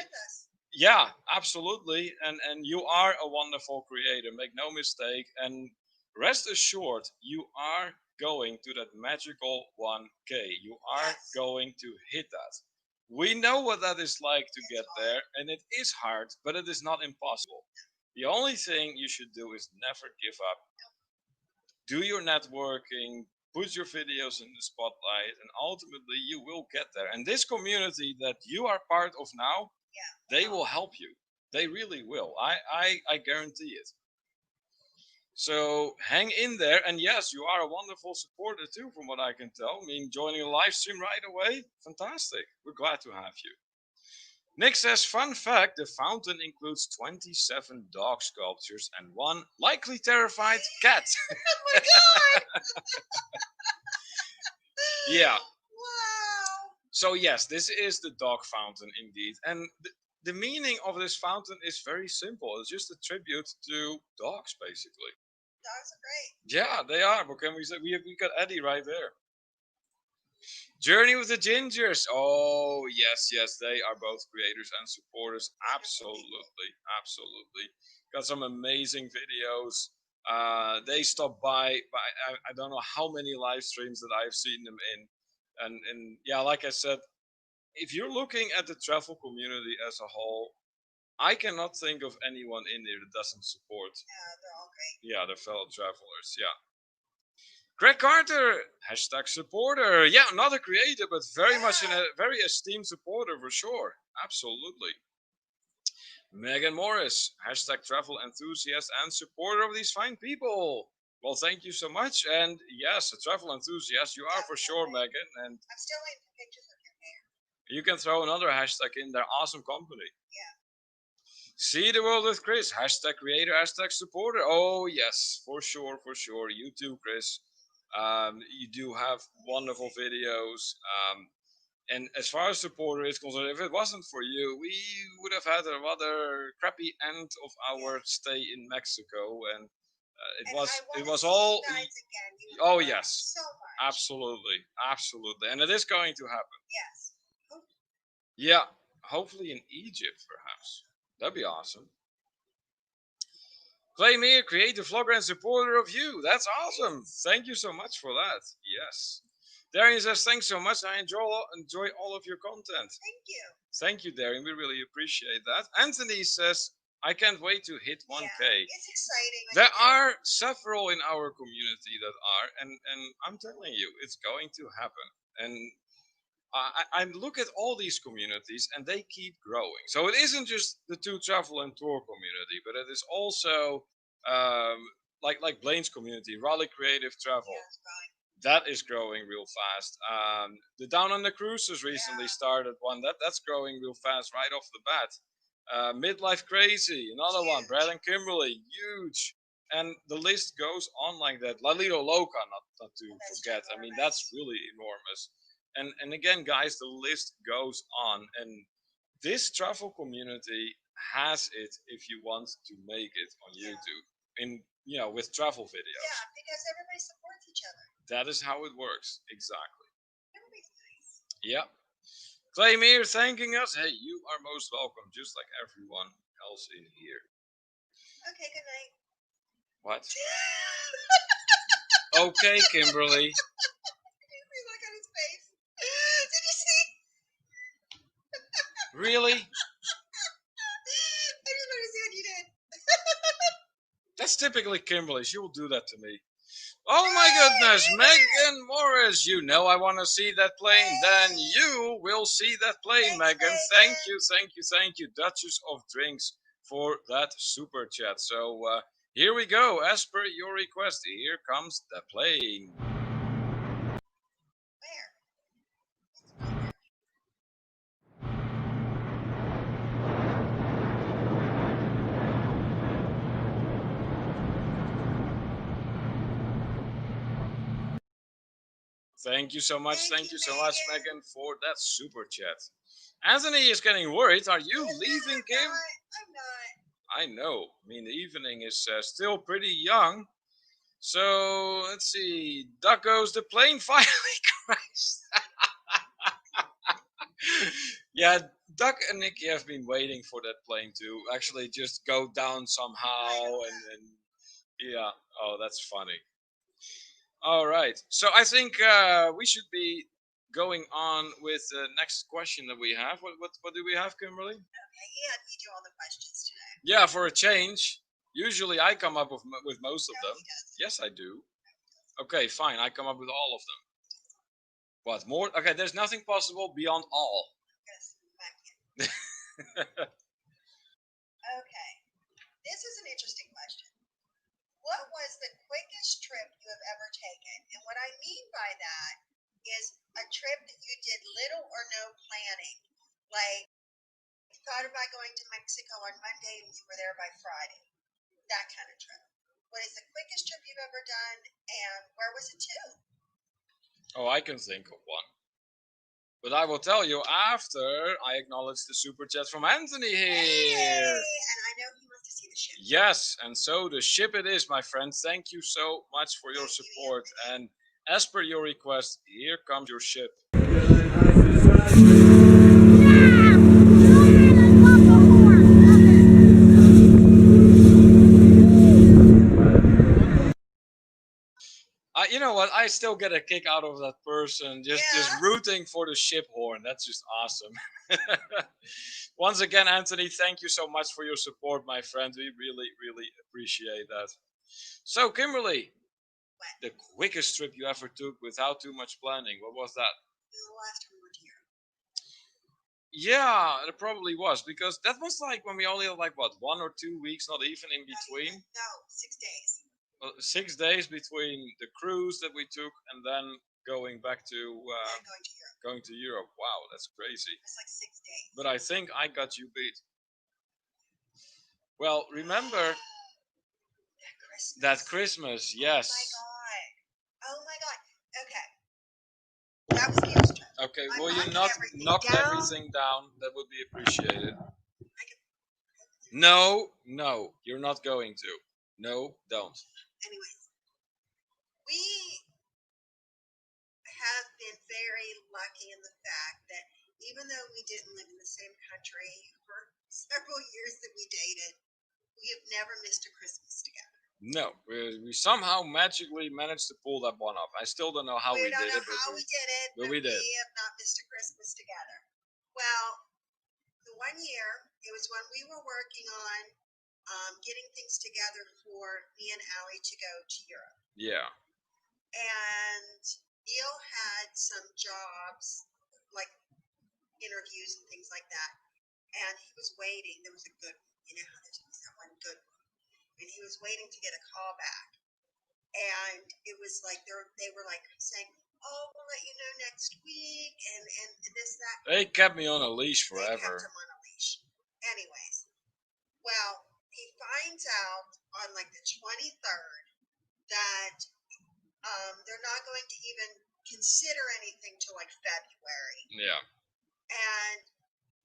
Yeah, absolutely. And you are a wonderful creator, make no mistake. And rest assured, you are going to that magical 1K. You are going to hit that. We know what that is like to get there, and it is hard, but it is not impossible. The only thing you should do is never give up. Do your networking, put your videos in the spotlight, and ultimately you will get there. And this community that you are part of now, they will help you. They really will. I guarantee it. So hang in there. And yes, you are a wonderful supporter too, from what I can tell. I mean, joining a live stream right away, fantastic. We're glad to have you. Nick says, fun fact, the fountain includes 27 dog sculptures and one likely terrified cat. Oh my god! Yeah. Wow. So yes, this is the dog fountain indeed. And the meaning of this fountain is very simple. It's just a tribute to dogs, basically. Dogs are great. Yeah, they are. But can we say we got Eddie right there? Journey with the Gingers. Oh yes, yes, they are both creators and supporters. Absolutely, absolutely. Got some amazing videos. They stopped by I don't know how many live streams that I've seen them in, and yeah, like I said, if you're looking at the travel community as a whole, I cannot think of anyone in there that doesn't support. Yeah, they're all great. Yeah, their fellow travelers. Yeah. Greg Carter, hashtag supporter. Yeah, not a creator, but very much a very esteemed supporter for sure. Absolutely. Megan Morris, hashtag travel enthusiast and supporter of these fine people. Well, thank you so much. And yes, a travel enthusiast, you are for sure, Megan. And I'm still waiting for pictures of your hair. You can throw another hashtag in there. Awesome company. Yeah. See the world with Chris. Hashtag creator, hashtag supporter. Oh, yes, for sure, for sure. You too, Chris. You do have wonderful videos. And as far as supporter is concerned, if it wasn't for you, we would have had a rather crappy end of our stay in Mexico. And it was all. Oh yes, So much. absolutely, absolutely, and it is going to happen. Yes. Yeah, hopefully in Egypt, perhaps. That'd be awesome. Clay Meir, creative vlogger and supporter of you. That's awesome. Thank you so much for that. Yes. Darian says, thanks so much. I enjoy all of your content. Thank you. Thank you, Darian. We really appreciate that. Anthony says, I can't wait to hit 1K. Yeah, it's exciting. There are several in our community that are, and I'm telling you, it's going to happen. And I look at all these communities and they keep growing. So it isn't just the two travel and tour community, but it is also um, like Blaine's community, Raleigh Creative Travel. That is growing real fast. The Down Under Cruises recently started one that's growing real fast right off the bat. Midlife Crazy, another one. Brad and Kimberly, huge. And the list goes on like that. Lalito Loca, not to forget. I mean, that's really enormous. And again, guys, the list goes on. And this travel community has it if you want to make it on YouTube. In with travel videos. Yeah, because everybody supports each other. That is how it works. Exactly. Everybody's nice. Yep. Claymere thanking us. Hey, you are most welcome, just like everyone else in here. Okay, good night. What? Okay, Kimberly. Did you see the look on his face? Did you see? Really? I just wanted to see what you did. That's typically Kimberly. She will do that to me. Oh my goodness, Megan Morris, you know I want to see that plane. Then you will see that plane, Megan. Thank you, Duchess of Drinks, for that super chat. So here we go. As per your request, here comes the plane. Thank you so much. Thank you so much, Megan, for that super chat. Anthony is getting worried. Are you leaving, Kim? I'm not. I know. I mean, the evening is still pretty young. So let's see. Duck goes the plane finally crashed. Yeah, Duck and Nikki have been waiting for that plane to actually just go down somehow, and yeah. Oh, that's funny. All right. So I think we should be going on with the next question that we have. What do we have, Kimberly? Okay, yeah, you do all the questions today. Yeah, for a change. Usually I come up with most of them. Yes, I do. Okay, fine. I come up with all of them. What more? Okay, there's nothing possible beyond all. Okay, this is an interesting question. What was the quickest trip you have ever taken? And what I mean by that is a trip that you did little or no planning. Like, you thought about going to Mexico on Monday and you were there by Friday. That kind of trip. What is the quickest trip you've ever done, and where was it to? Oh, I can think of one. But I will tell you after I acknowledge the super chat from Anthony here. Hey, and I know he wants to see the ship. Yes, and so the ship it is, my friend. Thank you so much for your support. And as per your request, here comes your ship. You know what? I still get a kick out of that person just rooting for the ship horn. That's just awesome. Once again, Anthony, thank you so much for your support, my friend. We really, really appreciate that. So, Kimberly, the quickest trip you ever took without too much planning, what was that? The last time we went to Europe. Yeah, it probably was, because that was like when we only had 1 or 2 weeks, not even in between. No, 6 days. 6 days between the cruise that we took and then going back to going to Europe. Wow, that's crazy. It's like 6 days. But I think I got you beat. Well, remember that Christmas, yes. Oh my god. Okay. That was the trip. Okay, will you not knock everything down? That would be appreciated. No, you're not going to. No, don't. Anyways, we have been very lucky in the fact that even though we didn't live in the same country for several years that we dated, we have never missed a Christmas together. No, we somehow magically managed to pull that one off. I still don't know how we did it, but we did. We have not missed a Christmas together. Well, the one year, it was when we were working on getting things together for me and Allie to go to Europe. Yeah. And Neil had some jobs like interviews and things like that. And he was waiting. There was a good one. You know how there's always that one good one. And he was waiting to get a call back. And it was like they were like saying, "Oh, we'll let you know next week," and this that. They kept me on a leash They kept forever. him on a leash. Anyways, well, he finds out on like the 23rd that they're not going to even consider anything till like February. Yeah. And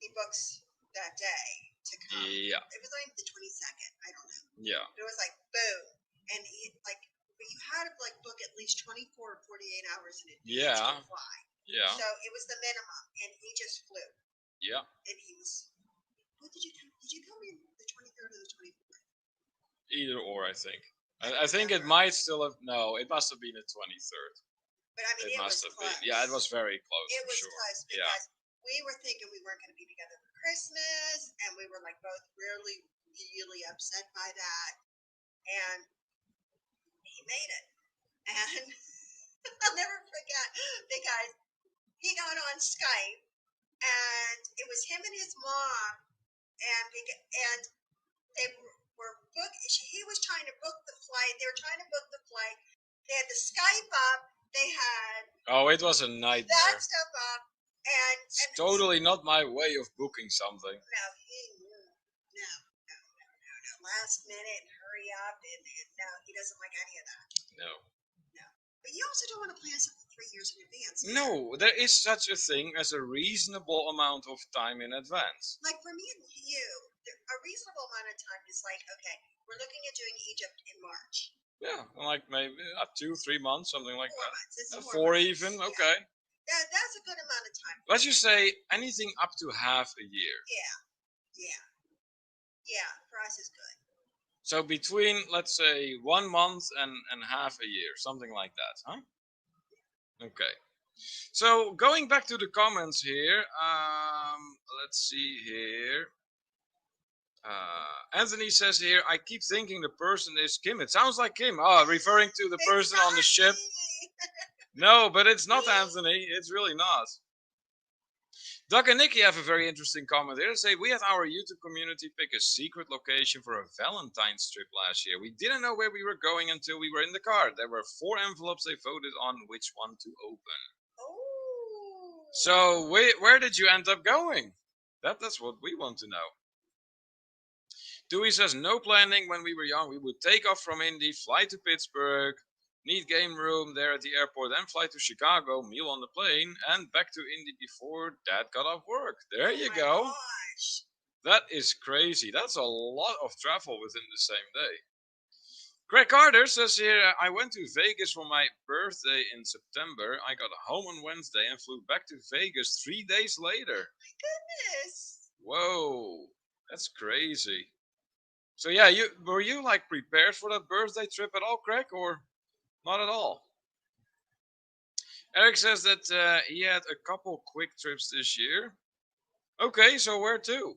he books that day to come. Yeah. It was like the 22nd. I don't know. Yeah. But it was like boom, and he like, but you had to like book at least 24 or 48 hours in advance to fly. Yeah. So it was the minimum, and he just flew. Yeah. And he was. What did you come? Did you come in the 23rd or the 24th? Either or, I think. I think it might still have. No, it must have been the 23rd. But I mean, it must was have close. been. Yeah, it was very close. It for was sure. close because we were thinking we weren't going to be together for Christmas, and we were like both really, really upset by that. And he made it, and I'll never forget because he got on Skype, and it was him and his mom, and they were book. He was trying to book the flight. They were trying to book the flight. They had the Skype up. They had it was a nightmare. that stuff up, and totally not my way of booking something. No, no. Last minute, hurry up, and no, he doesn't like any of that. No. But you also don't want to plan something 3 years in advance. No, there is such a thing as a reasonable amount of time in advance. Like for me and you, a reasonable amount of time is like, okay, we're looking at doing Egypt in March. Yeah, like maybe 2-3 months, something like 4 that. months. It's 4 months. even, Yeah. okay. That's a good amount of time. Let's just say anything up to half a year. Yeah, for us is good. So between, let's say, 1 month and half a year, something like that, huh? Okay. So going back to the comments here, let's see here. Anthony says here, I keep thinking the person is Kim. It sounds like Kim. Oh, referring to the person on the ship. No, but it's not Anthony. It's really not. Doug and Nikki have a very interesting comment here. They say, we had our YouTube community pick a secret location for a Valentine's trip last year. We didn't know where we were going until we were in the car. There were 4 envelopes. They voted on which one to open. Oh. So where did you end up going? That's what we want to know. Dewey says, no planning. When we were young, we would take off from Indy, fly to Pittsburgh, neat game room there at the airport, then fly to Chicago, meal on the plane, and back to Indy before Dad got off work. There you go. Gosh. That is crazy. That's a lot of travel within the same day. Greg Carter says here, I went to Vegas for my birthday in September. I got home on Wednesday and flew back to Vegas 3 days later. My goodness. Whoa, that's crazy. So yeah, were you like prepared for that birthday trip at all, Craig, or not at all? Eric says that he had a couple quick trips this year. Okay, so where to?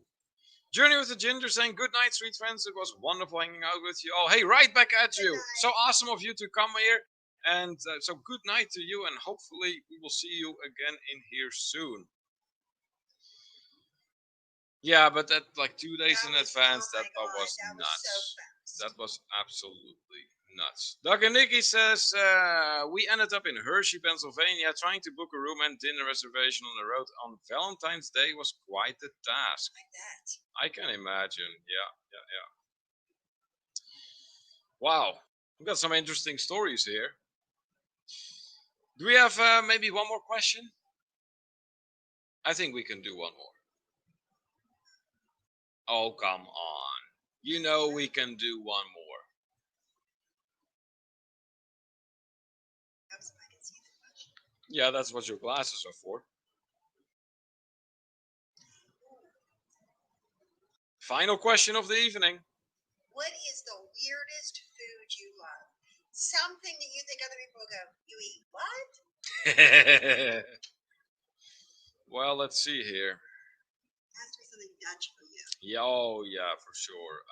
Journey with the Ginger saying, good night, sweet friends. It was wonderful hanging out with you all. Hey, right back at you. So awesome of you to come here. And so good night to you, and hopefully we will see you again in here soon. Yeah, but that like 2 days in advance, that was nuts. That was absolutely nuts. Doug and Nikki says, we ended up in Hershey, Pennsylvania, trying to book a room and dinner reservation on the road on Valentine's Day was quite a task. I can imagine. Yeah. Wow, we've got some interesting stories here. Do we have maybe one more question? I think we can do one more. Oh, come on. You know we can do one more. Yeah, that's what your glasses are for. Final question of the evening. What is the weirdest food you love? Something that you think other people go, you eat what? Well, let's see here. It has to be something Dutch for you. Yeah, for sure.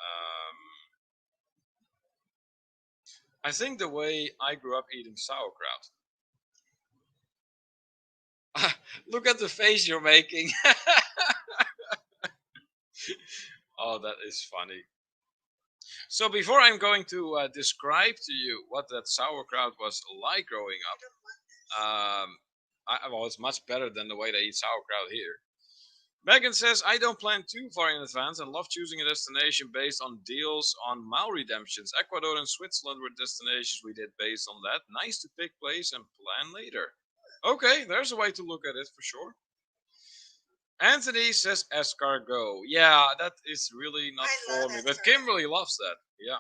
I think the way I grew up eating sauerkraut. Look at the face you're making. Oh, that is funny. So before I'm going to describe to you what that sauerkraut was like growing up, well, it's much better than the way they eat sauerkraut here. Megan says, I don't plan too far in advance and love choosing a destination based on deals on mile redemptions. Ecuador and Switzerland were destinations we did based on that. Nice to pick place and plan later. Okay, there's a way to look at it for sure. Anthony says escargot. Yeah, that is really not for me, but Kimberly loves that. Yeah.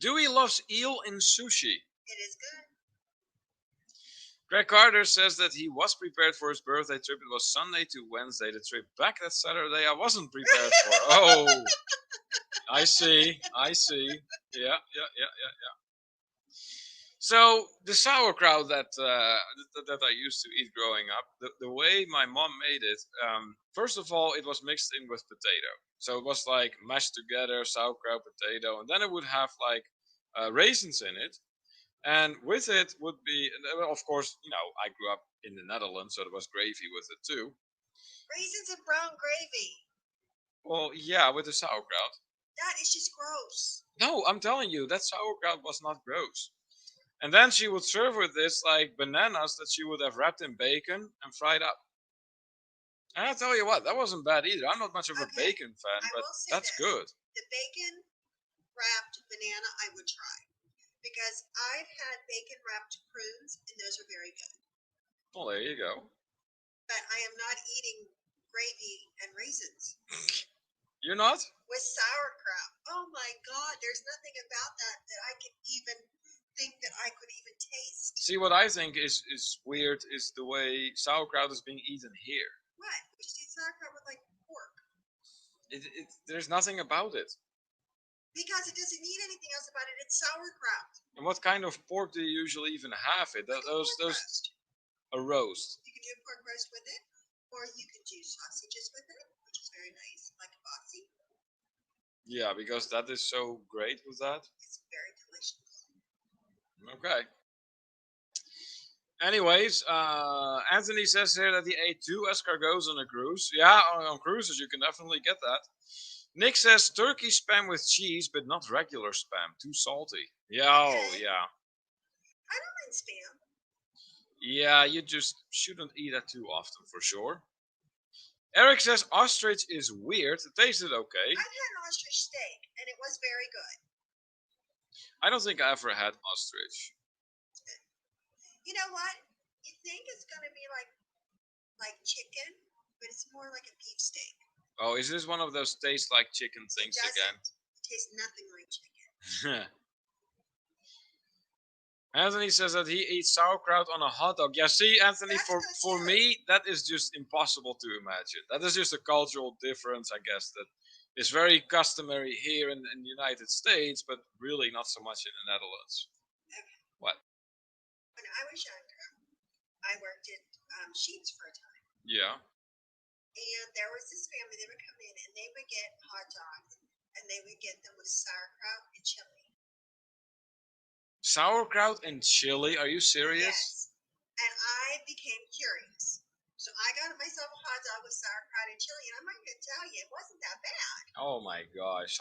Dewey loves eel in sushi. It is good. Greg Carter says that he was prepared for his birthday trip. It was Sunday to Wednesday. The trip back that Saturday I wasn't prepared for. Oh, I see. I see. Yeah. So the sauerkraut that I used to eat growing up, the way my mom made it, first of all, it was mixed in with potato. So it was like mashed together sauerkraut, potato, and then it would have like raisins in it. And with it would be, of course, I grew up in the Netherlands, so there was gravy with it too. Raisins and brown gravy. Well, yeah, with the sauerkraut. That is just gross. No, I'm telling you, that sauerkraut was not gross. And then she would serve with this like bananas that she would have wrapped in bacon and fried up. And I'll tell you what, that wasn't bad either. I'm not much of a bacon fan, but that's good. The bacon wrapped banana I would try. Because I've had bacon wrapped prunes and those are very good. Well, there you go. But I am not eating gravy and raisins. You're not? With sauerkraut. Oh my God, there's nothing about that I can even think that I could even taste. See, what I think is weird is the way sauerkraut is being eaten here. What? We just eat sauerkraut with like pork. There's nothing about it. Because it doesn't need anything else about it. It's sauerkraut. And what kind of pork do you usually even have it? Like roast. A roast. You can do a pork roast with it, or you can do sausages with it, which is very nice, like a boxy. Yeah, because that is so great with that. It's very delicious. Okay. Anyways, Anthony says here that he ate 2 escargots on a cruise. Yeah, on cruises you can definitely get that. Nick says turkey spam with cheese, but not regular spam. Too salty. Yeah, okay. Oh, yeah. I don't mind spam. Yeah, you just shouldn't eat that too often, for sure. Eric says ostrich is weird. It tasted okay. I've had an ostrich steak, and it was very good. I don't think I ever had ostrich. You know what? You think it's going to be like chicken, but it's more like a beef steak. Oh, is this one of those taste like chicken things again? It tastes nothing like chicken. Anthony says that he eats sauerkraut on a hot dog. Yeah, see, Anthony, for me, that is just impossible to imagine. That is just a cultural difference, I guess, that is very customary here in the United States, but really not so much in the Netherlands. Okay. What? When I was younger, I worked at Sheetz for a time. Yeah. And there was this family, they would come in and they would get hot dogs, and they would get them with sauerkraut and chili. Sauerkraut and chili? Are you serious? Yes. And I became curious. So I got myself a hot dog with sauerkraut and chili, and I'm not going to tell you, it wasn't that bad. Oh my gosh.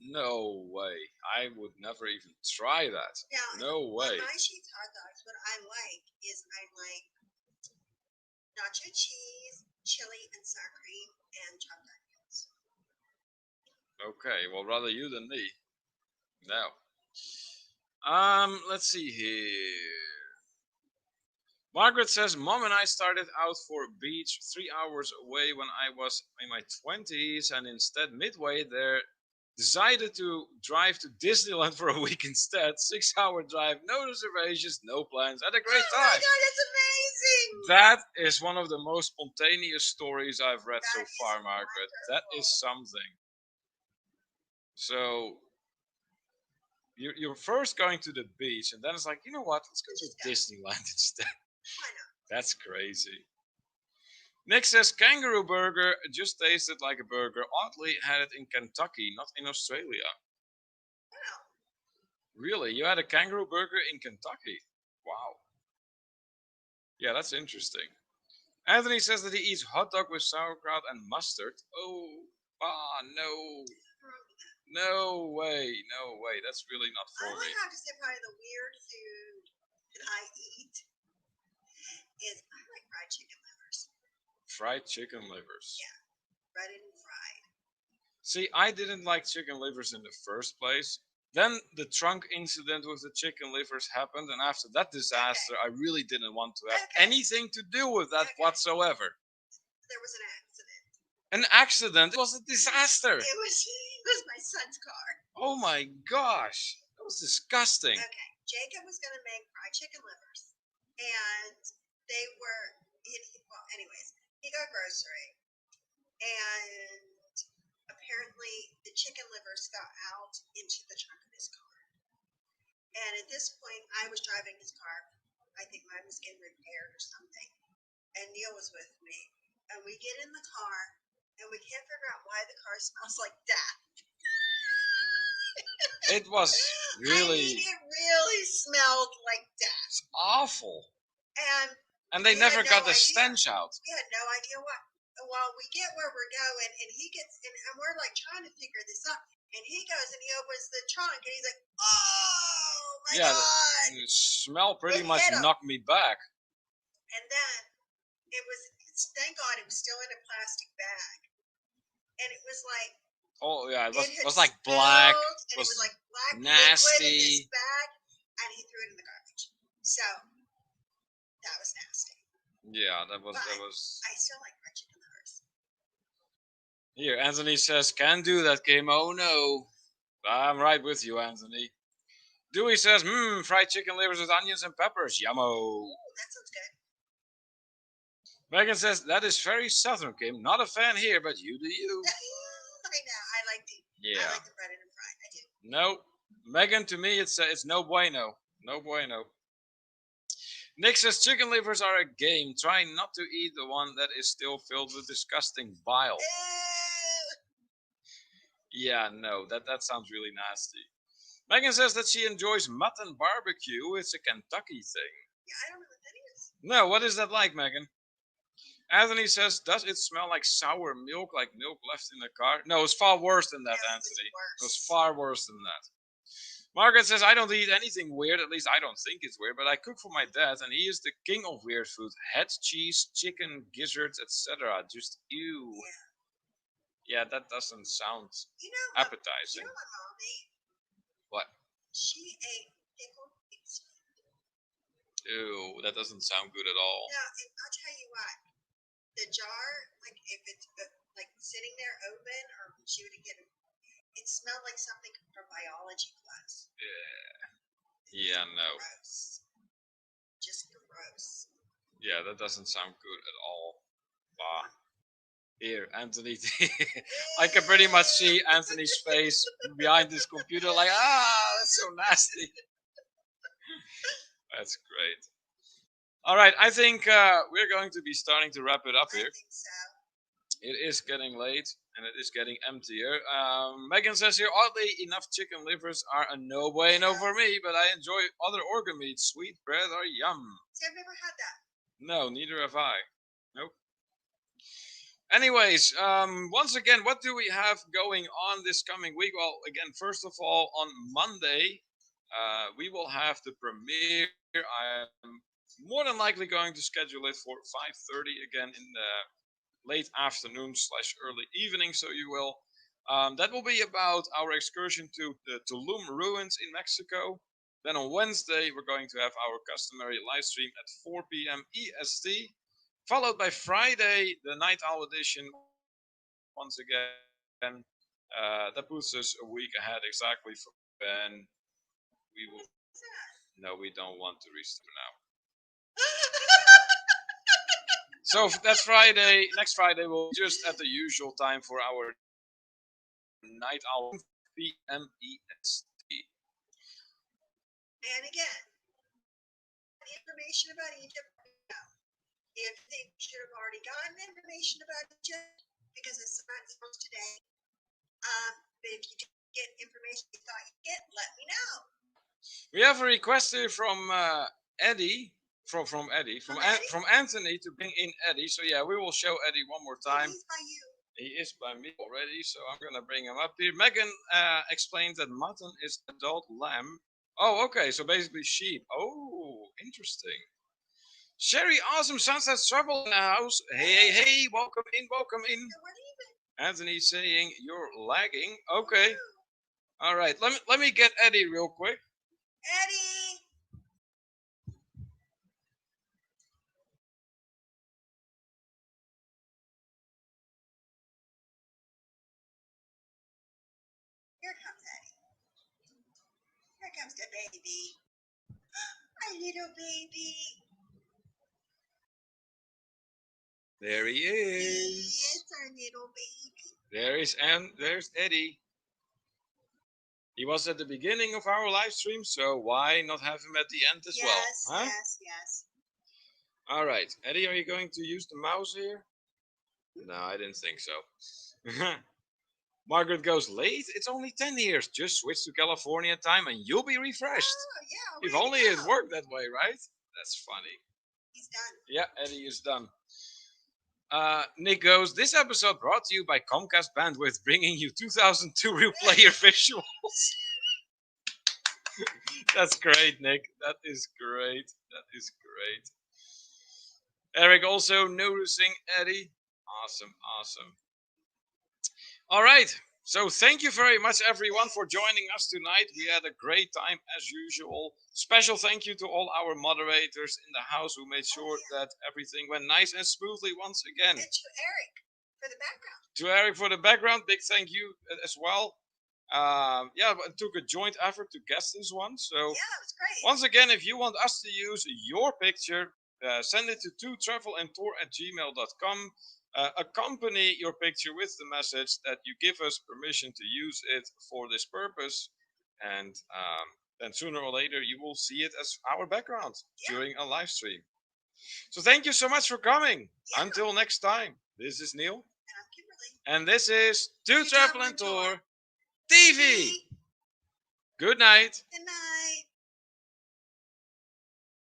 No way. I would never even try that. Now, no way. On my Sheetz hot dogs, what I like is nacho cheese, chili, and sour cream, and chopped onions. Okay, well, rather you than me. No. Let's see here. Margaret says, Mom and I started out for a beach 3 hours away when I was in my 20s, and instead, midway there, decided to drive to Disneyland for a week instead. 6-hour drive, no reservations, no plans. Had a great time. Oh my God, that's amazing! That is one of the most spontaneous stories I've read so far, Margaret. That is something. So you're first going to the beach, and then it's like, you know what? Let's go to Disneyland instead. Why not? That's crazy. Nick says kangaroo burger just tasted like a burger. Oddly, had it in Kentucky, not in Australia. Wow. Really? You had a kangaroo burger in Kentucky? Wow. Yeah, that's interesting. Anthony says that he eats hot dog with sauerkraut and mustard. Oh, no. No way, no way. That's really not I for would me. have to say probably the weird food that I eat is I like fried chicken livers. Fried chicken livers. Yeah, breaded and fried. See, I didn't like chicken livers in the first place. Then the trunk incident with the chicken livers happened, and after that disaster, I really didn't want to have anything to do with that whatsoever. There was an accident. An accident? It was a disaster. It was my son's car. Oh my gosh. That was disgusting. Okay, Jacob was going to make fried chicken livers, and they were. Well, anyways, he got grocery, and apparently the chicken livers got out into the trunk of his car. And at this point, I was driving his car. I think mine was getting repaired or something. And Neil was with me. And we get in the car, and we can't figure out why the car smells like death. It was really. I mean, it really smelled like death. Awful. And they never got the stench out. We had no idea why. Well, we get where we're going, and he gets, and we're like trying to figure this out. And he goes and he opens the trunk, and he's like, "Oh my god!" The smell pretty much knocked me back. And then it was, thank God, it was still in a plastic bag, and it was like, oh yeah, it was like black. And it was like black nasty. In this bag, and he threw it in the garbage. So that was nasty. Yeah, that was. I still like fried chicken livers. Here, Anthony says, "Can't do that, Kim." Oh no, I'm right with you, Anthony. Dewey says, fried chicken livers with onions and peppers. Yummo. Ooh, that sounds good. Megan says, that is very southern, Kim. Not a fan here, but you do you. I know. I like the breaded and fried. I do. No. Megan, to me, it's no bueno. No bueno. Nick says, chicken livers are a game. Try not to eat the one that is still filled with disgusting bile. Yeah, no. That sounds really nasty. Megan says that she enjoys mutton barbecue. It's a Kentucky thing. Yeah, I don't know what that is. No, what is that like, Megan? Anthony says, does it smell like sour milk, like milk left in the car? No, it's far worse than that, Anthony. It was far worse than that. Margaret says, I don't eat anything weird, at least I don't think it's weird, but I cook for my dad, and he is the king of weird food. Head, cheese, chicken, gizzards, etc. Just ew. Yeah, that doesn't sound appetizing. You know what Mom ate? What? She ate pickled pig's feet. Ew, that doesn't sound good at all. No, and I'll tell you what. The jar, like if it's like sitting there open, or she would get it smelled like something from biology class. Yeah, no. Gross. Just gross. Yeah, that doesn't sound good at all. Bah. Here, Anthony. I can pretty much see Anthony's face behind this computer, like, that's so nasty. That's great. All right, I think we're going to be starting to wrap it up here. I think so. It is getting late, and it is getting emptier. Megan says here, oddly enough, chicken livers are a no bueno for me, but I enjoy other organ meats. Sweet bread are yum. See, I've never had that. No, neither have I. Nope. Anyways, once again, what do we have going on this coming week? Well, again, first of all, on Monday, we will have the premiere. I'm more than likely going to schedule it for 5:30 again in the late afternoon / early evening, so you will. That will be about our excursion to the Tulum ruins in Mexico. Then on Wednesday, we're going to have our customary live stream at 4 p.m. EST, followed by Friday, the Night Owl edition. Once again, that puts us a week ahead exactly for when we will. No, we don't want to restart now. So that's Friday. Next Friday will be just at the usual time for our Night Owl PM EST. And again, information about Egypt. If they should have already gotten information about Egypt because it's not announced today. But if you get information you thought you'd get, let me know. We have a request here from Eddie From Eddie, Eddie? from Anthony to bring in Eddie. So yeah, we will show Eddie one more time. He's by you. He is by me already, so I'm gonna bring him up here. Megan explained that mutton is adult lamb. Oh, okay, so basically sheep. Oh, interesting. Sherry, awesome Sunset Trouble in the house. Hey, hey, hey, welcome in, welcome in. Anthony saying you're lagging. Okay. All right, let me get Eddie real quick. Eddie. Here comes Eddie. Here comes the baby. My little baby. There he is. Yes, our little baby. There's Eddie. He was at the beginning of our live stream, so why not have him at the end as well? Huh? Yes. All right, Eddie, are you going to use the mouse here? No, I didn't think so. Margaret goes, late? It's only 10 years. Just switch to California time and you'll be refreshed. Oh, yeah. If only it worked that way, right? That's funny. He's done. Yeah, Eddie is done. Nick goes, this episode brought to you by Comcast Bandwidth, bringing you 2002 real player visuals. That's great, Nick. That is great. That is great. Eric also noticing Eddie. Awesome, awesome. All right. So thank you very much, everyone, for joining us tonight. We had a great time as usual. Special thank you to all our moderators in the house who made sure that everything went nice and smoothly once again. And to Eric for the background. To Eric for the background, big thank you as well. Yeah, it took a joint effort to guess this one. So yeah, that was great. Once again, if you want us to use your picture, send it to totravelandtour@gmail.com. Accompany your picture with the message that you give us permission to use it for this purpose, and then sooner or later you will see it as our background during a live stream. So thank you so much for coming. Yeah. Until next time, this is Neil. And I'm Kimberly. And this is To Travel and Tour TV. Good night. Good night.